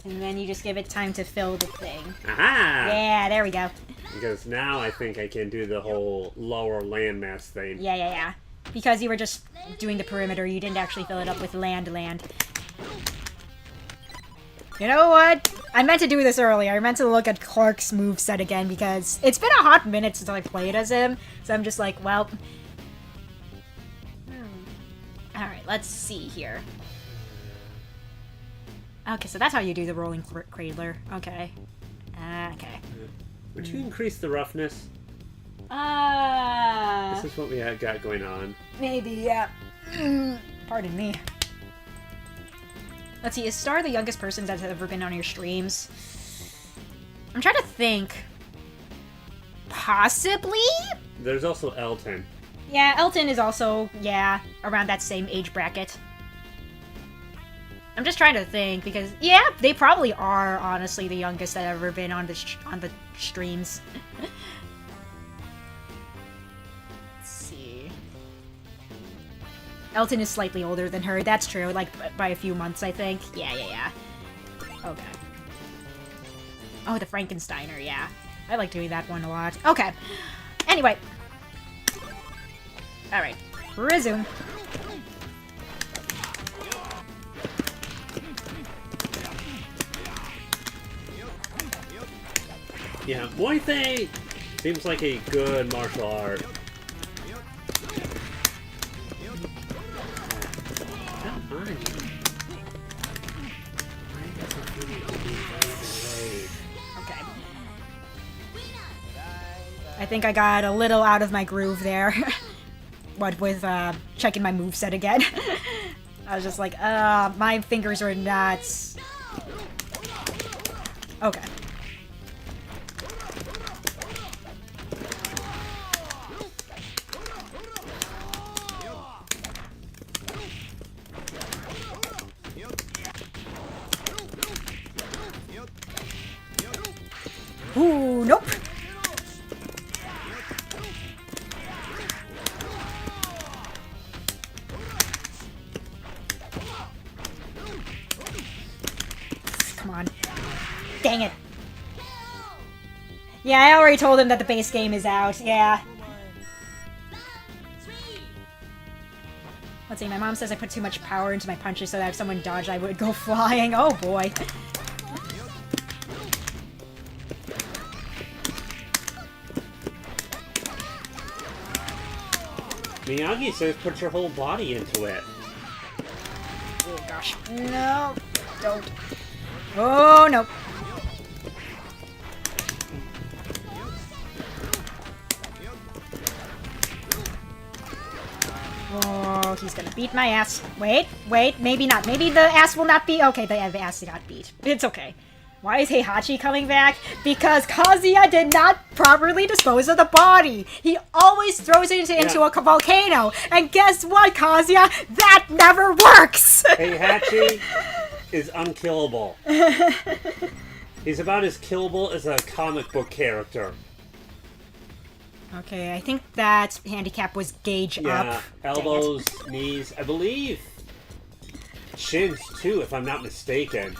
And then you just give it time to fill the thing. Aha! Yeah, there we go. Because now I think I can do the whole lower landmass thing. Yeah. Because you were just doing the perimeter, you didn't actually fill it up with land. You know what? I meant to do this earlier. I meant to look at Clark's moveset again because it's been a hot minute since I played as him. So I'm just like, well... Alright, let's see here. Okay, so that's how you do the rolling cradler. Okay. Okay. Would you increase the roughness? This is what we have got going on. Maybe, yeah. Pardon me. Let's see, is Star the youngest person that's ever been on your streams? I'm trying to think. Possibly? There's also Elton. Yeah, Elton is also, yeah, around that same age bracket. I'm just trying to think, because, yeah, they probably are, honestly, the youngest that have ever been on the streams. Let's see. Elton is slightly older than her, that's true, like, by a few months, I think. Yeah. Okay. Oh, the Frankensteiner, yeah. I like doing that one a lot. Okay. Anyway. Alright. Resume. Yeah, Muay Thai seems like a good martial art. Okay. I think I got a little out of my groove there. What with checking my moveset again. I was just like, my fingers are not... Okay. Ooh, nope. Come on. Dang it. Yeah, I already told him that the base game is out. Yeah. Let's see, my mom says I put too much power into my punches so that if someone dodged, I would go flying. Oh boy. Miyagi says put your whole body into it. Oh gosh. No. Don't. Oh no. Oh, he's gonna beat my ass. Wait, maybe not. Maybe the ass will not be... Okay, the ass got beat. It's okay. Why is Heihachi coming back? Because Kazuya did not properly dispose of the body. He always throws it into a volcano. And guess what, Kazuya? That never works! Heihachi is unkillable. He's about as killable as a comic book character. Okay, I think that handicap was gauge up. Elbows, knees, I believe shins too, if I'm not mistaken.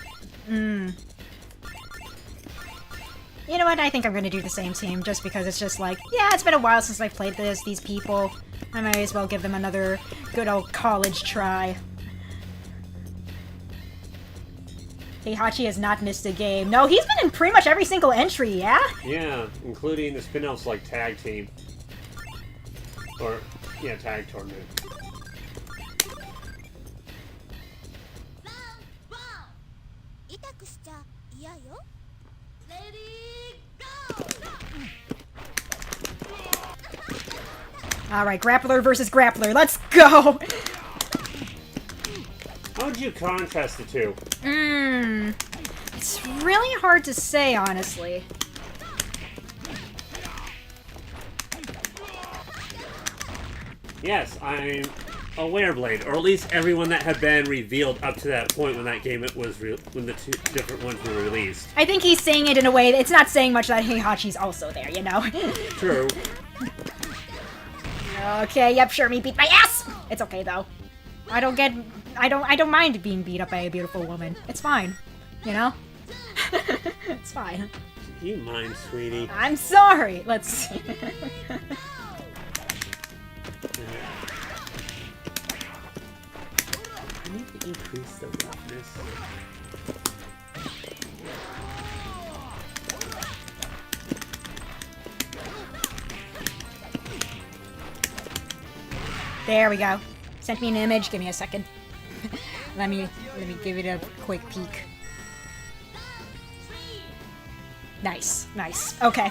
You know what? I think I'm gonna do the same team, just because it's just like, yeah, it's been a while since I've played these people. I might as well give them another good old college try. Heihachi has not missed a game. No, he's been in pretty much every single entry, yeah? Yeah, including the spin-offs like Tag Team. Or, yeah, Tag Tournament. Alright, grappler versus grappler. Let's go! How would you contrast the two? It's really hard to say, honestly. Yes, I'm aware, Blade, or at least everyone that had been revealed up to that point when that game was when the two different ones were released. I think he's saying it in a way it's not saying much that Heihachi's also there, you know? True. Okay, yep, sure, me beat my ass! It's okay, though. I don't mind being beat up by a beautiful woman. It's fine. You know? It's fine. Do you mind, sweetie? I'm sorry! Let's see. I need to increase the roughness. There we go. Sent me an image. Give me a second. let me give it a quick peek. Nice, nice. Okay.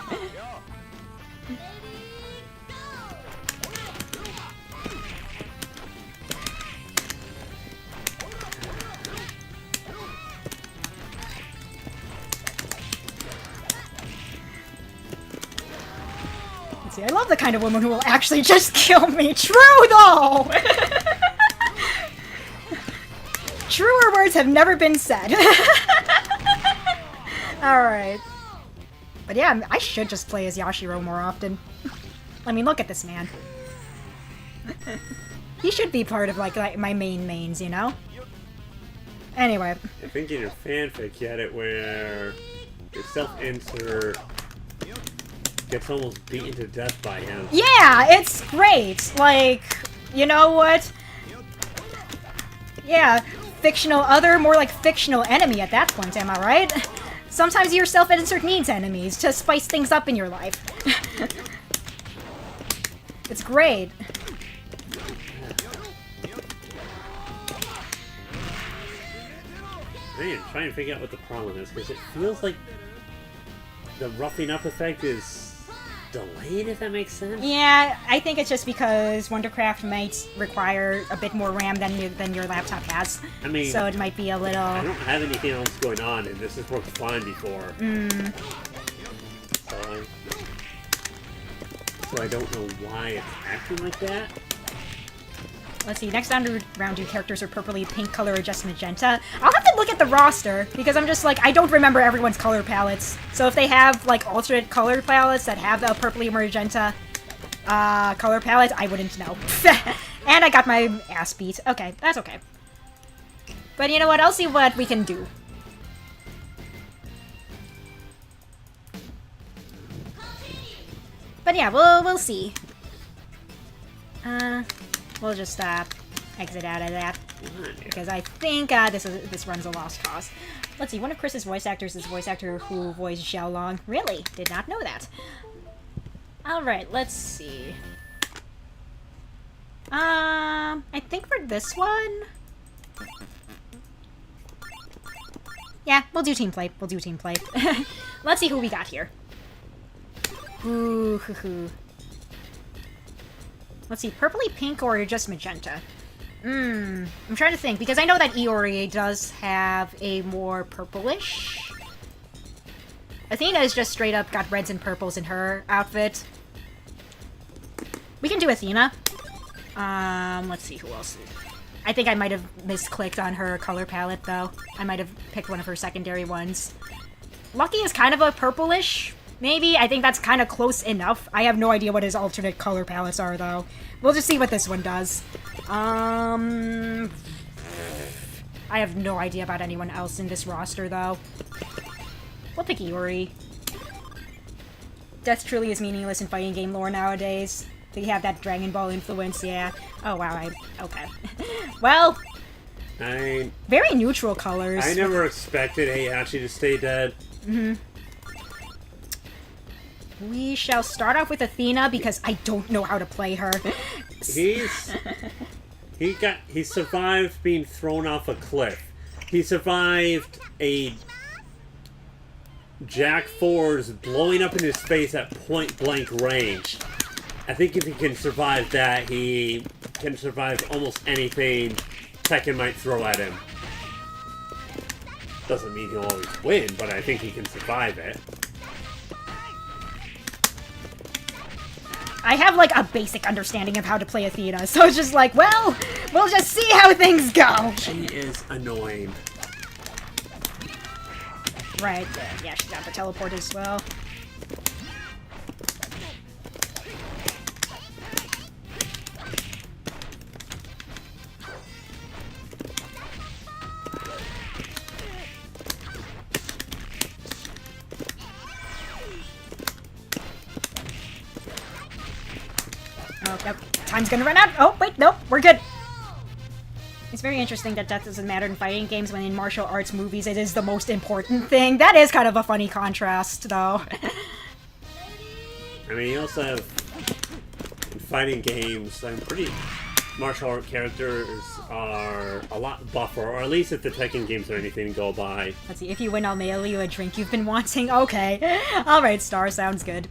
See, I love the kind of woman who will actually just kill me. True, though! Truer words have never been said. Alright. But yeah, I should just play as Yashiro more often. I mean, look at this man. He should be part of, like my mains, you know? Anyway. I think in your fanfic you had it where your self-insert gets almost beaten to death by him. Yeah, it's great. Like, you know what? Yeah, more like fictional enemy at that point, am I right? Sometimes your self-insert needs enemies to spice things up in your life. It's great. Man, trying to figure out what the problem is, because it feels like the roughing up effect is delayed, if that makes sense. Yeah, I think it's just because Wondercraft might require a bit more RAM than your laptop has. I mean, so it might be a little... I don't have anything else going on, and this has worked fine before. So I don't know why it's acting like that. Let's see, next round your characters are purpley pink color or just magenta. I'll have to look at the roster, because I'm just like, I don't remember everyone's color palettes. So if they have, like, alternate color palettes that have the purpley or magenta color palette, I wouldn't know. And I got my ass beat. Okay, that's okay. But you know what, I'll see what we can do. But yeah, we'll see. We'll just exit out of that because I think this runs a lost cause. Let's see. One of Chris's voice actors is the voice actor who voiced Xiaolong. Really? Did not know that. All right. Let's see. I think for this one. Yeah, we'll do team play. We'll do team play. Let's see who we got here. Ooh, hoo hoo. Let's see, purpley pink or just magenta? I'm trying to think, because I know that Iori does have a more purplish. Athena is just straight up got reds and purples in her outfit. We can do Athena. Let's see who else. I think I might have misclicked on her color palette, though. I might have picked one of her secondary ones. Lucky is kind of a purplish. Maybe. I think that's kind of close enough. I have no idea what his alternate color palettes are, though. We'll just see what this one does. I have no idea about anyone else in this roster, though. We'll pick Iori. Death truly is meaningless in fighting game lore nowadays. They have that Dragon Ball influence, yeah. Oh, wow, okay. Well... very neutral colors. I never expected Heihachi to stay dead. We shall start off with Athena because I don't know how to play her. He survived being thrown off a cliff. He survived a Jack 4's blowing up in his face at point blank range. I think if he can survive that, he can survive almost anything Tekken might throw at him. Doesn't mean he'll always win, but I think he can survive it. I have, like, a basic understanding of how to play Athena, so it's just like, well, we'll just see how things go. She is annoying. Right, yeah, she's got the teleport as well. Oh, nope. Time's gonna run out. Oh, wait, nope, we're good. It's very interesting that death doesn't matter in fighting games when in martial arts movies it is the most important thing. That is kind of a funny contrast, though. I mean, you also have in fighting games, martial art characters are a lot buffer, or at least if the Tekken games are anything to go by. Let's see, if you win, I'll mail you a drink you've been wanting. Okay. Alright, Star, sounds good.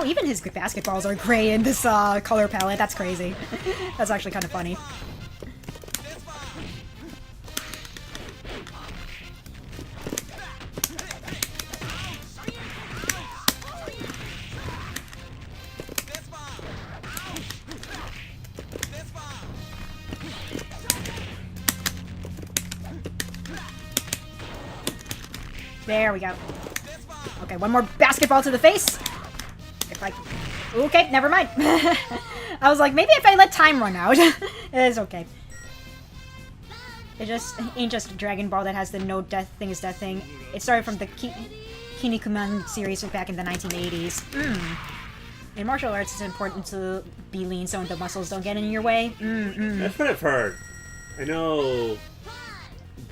Oh, even his basketballs are gray in this color palette. That's crazy. That's actually kind of funny. There we go. Okay, one more basketball to the face. If I... Okay, never mind. I was like, maybe if I let time run out. It's okay. It just ain't just a Dragon Ball that has the no death thing is death thing. It started from the Kinnikuman series back in the 1980s. In martial arts, it's important to be lean so the muscles don't get in your way. That's what I've heard. I know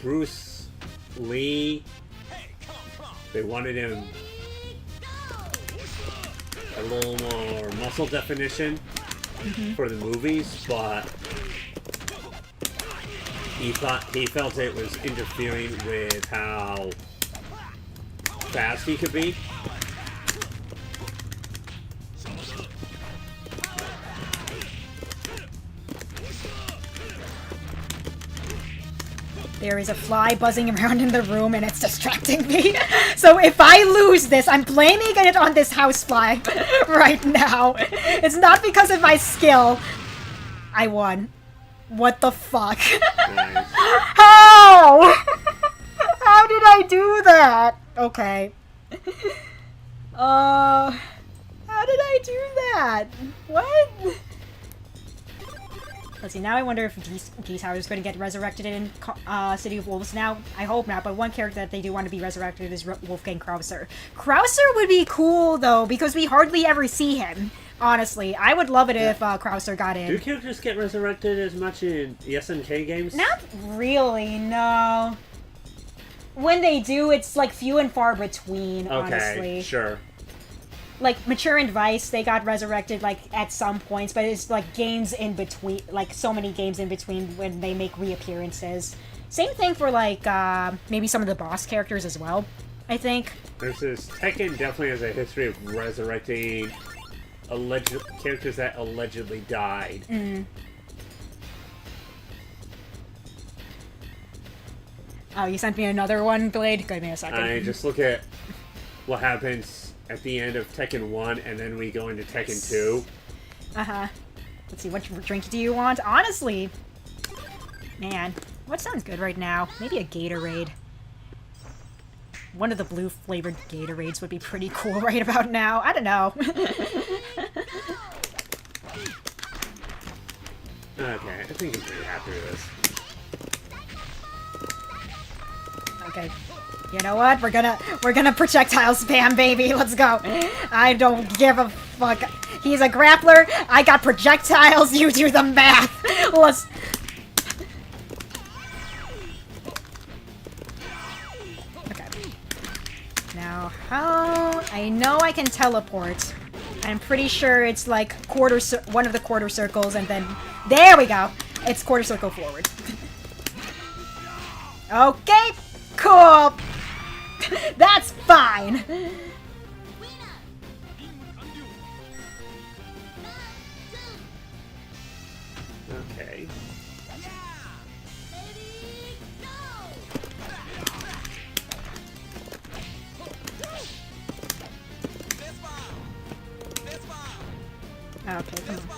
Bruce Lee, they wanted him a little more muscle definition for the movies, but he felt it was interfering with how fast he could be. There is a fly buzzing around in the room and it's distracting me. So if I lose this, I'm blaming it on this housefly right now. It's not because of my skill. I won. What the fuck? Nice. How? How did I do that? Okay. How did I do that? What? Let's see, now I wonder if D-Tower is going to get resurrected in City of Wolves now. I hope not, but one character that they do want to be resurrected is Wolfgang Krauser. Krauser would be cool, though, because we hardly ever see him. Honestly, I would love it if Krauser got in. Do characters get resurrected as much in SNK games? Not really, no. When they do, it's like few and far between, honestly. Okay, sure. Like, Mature and Vice, they got resurrected, like, at some points, but it's, like, games in between, like, so many games in between when they make reappearances. Same thing for, like, maybe some of the boss characters as well, I think. There's this Tekken definitely has a history of resurrecting characters that allegedly died. Oh, you sent me another one, Blade? Give me a second. I just look at what happens at the end of Tekken 1, and then we go into Tekken 2. Uh-huh. Let's see, what drink do you want? Honestly, man, what sounds good right now? Maybe a Gatorade. One of the blue-flavored Gatorades would be pretty cool right about now. I don't know. Okay, I think I'm pretty happy with this. Okay. You know what? We're gonna projectile spam, baby. Let's go. I don't give a fuck. He's a grappler. I got projectiles. You do the math. Let's. Okay. Now, how? I know I can teleport. I'm pretty sure it's like one of the quarter circles, and then there we go. It's quarter circle forward. Okay. Cool. That's fine. Okay. Okay, come on.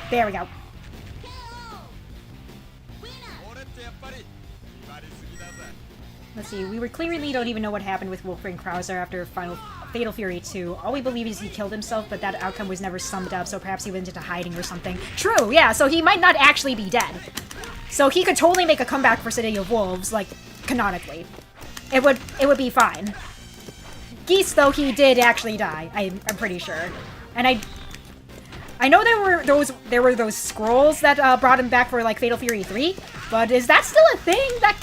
There we go. Let's see, we clearly don't even know what happened with Wolfgang Krauser after Fatal Fury 2. All we believe is he killed himself, but that outcome was never summed up, so perhaps he went into hiding or something. True, yeah, so he might not actually be dead. So he could totally make a comeback for City of Wolves, like, canonically. It would be fine. Geese, though, he did actually die, I'm pretty sure. And I know there were those scrolls that brought him back for like Fatal Fury 3, but is that still a thing that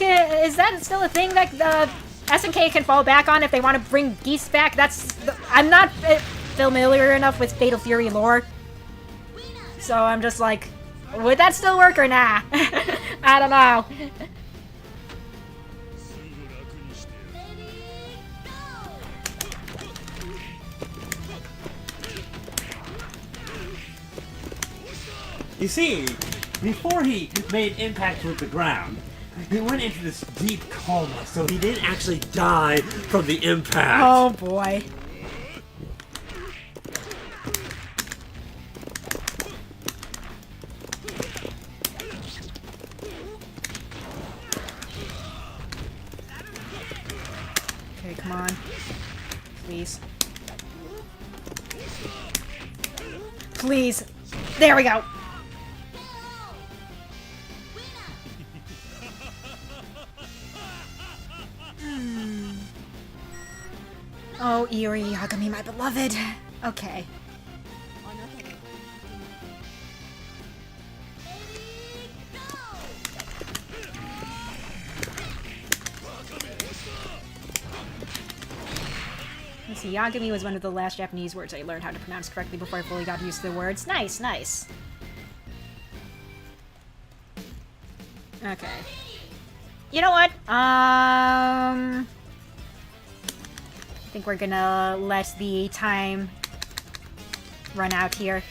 SNK can fall back on if they want to bring Geese back? I'm not familiar enough with Fatal Fury lore, so I'm just like, would that still work or nah? I don't know. You see, before he made impact with the ground, he went into this deep coma, so he didn't actually die from the impact. Oh boy. Okay, come on. Please. Please. There we go. Oh, Iori Yagami, my beloved. Okay. Let's see, Yagami was one of the last Japanese words I learned how to pronounce correctly before I fully got used to the words. Nice, nice. Okay. You know what? I think we're gonna let the time run out here.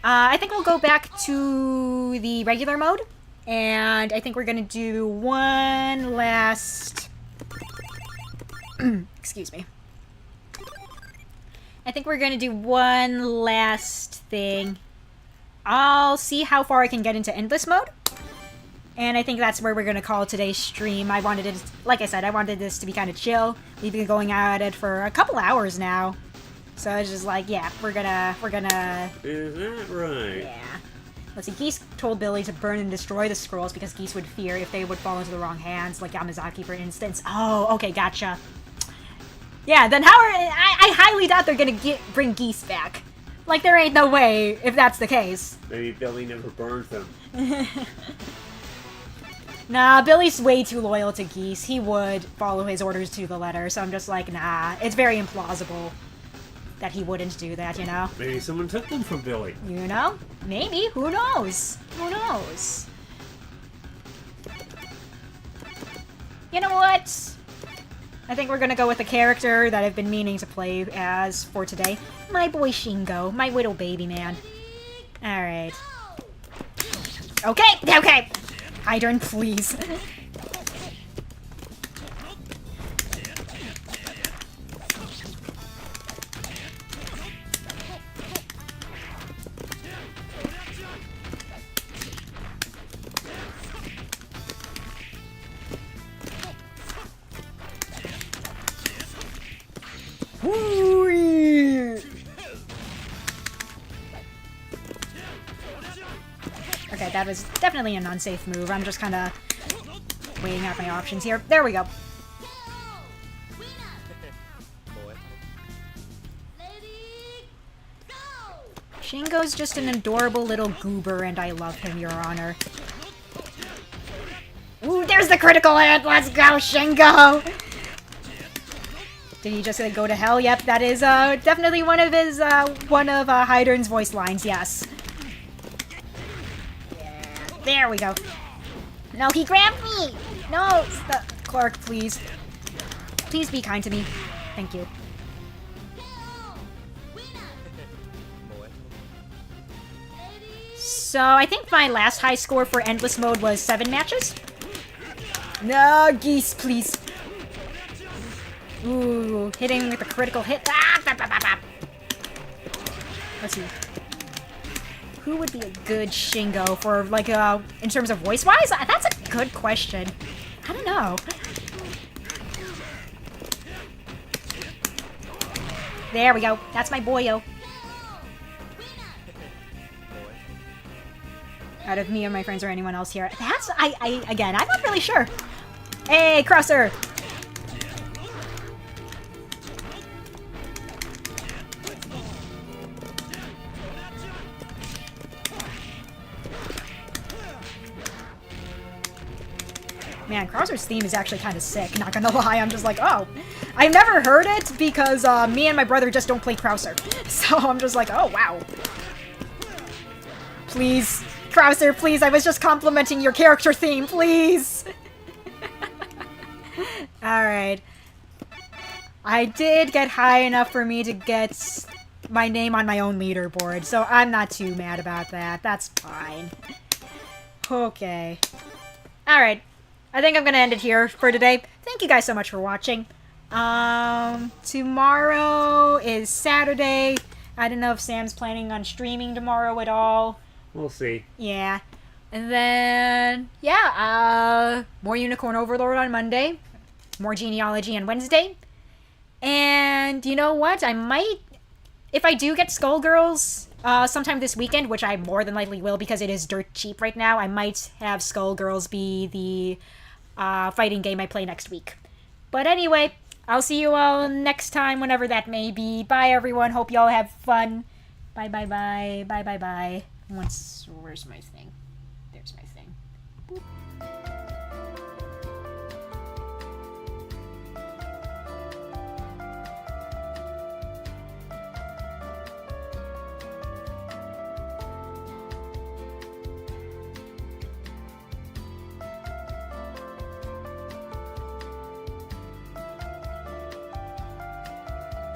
I think we'll go back to the regular mode, and I think we're gonna do one last... Excuse me. I think we're gonna do one last thing. I'll see how far I can get into endless mode. And I think that's where we're gonna call today's stream. I wanted it, like I said, I wanted this to be kind of chill. We've been going at it for a couple hours now. So it's just like, yeah, we're gonna... Is that right? Yeah. Let's see, Geese told Billy to burn and destroy the scrolls because Geese would fear if they would fall into the wrong hands, like Yamazaki, for instance. Oh, okay, gotcha. Yeah, then how are... I highly doubt they're gonna bring Geese back. Like, there ain't no way if that's the case. Maybe Billy never burned them. Nah, Billy's way too loyal to Geese. He would follow his orders to the letter, so I'm just like, nah. It's very implausible that he wouldn't do that, you know? Maybe someone took them from Billy. You know? Maybe. Who knows? Who knows? You know what? I think we're gonna go with a character that I've been meaning to play as for today. My boy Shingo. My little baby man. Alright. Okay! Okay! Hydrant, please. Okay, that was definitely an unsafe move. I'm just kind of weighing out my options here. There we go. Shingo's just an adorable little goober, and I love him, Your Honor. Ooh, there's the critical hit! Let's go, Shingo! Did he just go to hell? Yep, that is definitely one of his Hydern's voice lines, yes. There we go. No, he grabbed me! No! Clark, please. Please be kind to me. Thank you. So, I think my last high score for Endless Mode was 7 matches. No, Geese, please. Ooh, hitting with a critical hit. Let's see. Who would be a good Shingo for, like, in terms of voice-wise? That's a good question. I don't know. There we go. That's my boyo. Out of me or my friends or anyone else here. That's, again, I'm not really sure. Hey, Crosser! Man, Krauser's theme is actually kind of sick, not gonna lie. I'm just like, oh. I've never heard it because me and my brother just don't play Krauser. So I'm just like, oh, wow. Please, Krauser, please, I was just complimenting your character theme, please. Alright. I did get high enough for me to get my name on my own leaderboard, so I'm not too mad about that. That's fine. Okay. Alright. I think I'm gonna end it here for today. Thank you guys so much for watching. Tomorrow is Saturday. I don't know if Sam's planning on streaming tomorrow at all. We'll see. Yeah. And then, yeah, more Unicorn Overlord on Monday. More Genealogy on Wednesday. And you know what? I might, if I do get Skullgirls sometime this weekend, which I more than likely will because it is dirt cheap right now, I might have Skullgirls be the fighting game I play next week. But anyway, I'll see you all next time, whenever that may be. Bye, everyone. Hope you all have fun. Bye, bye, bye. Bye, bye, bye. Where's my thing? There's my thing. Boop.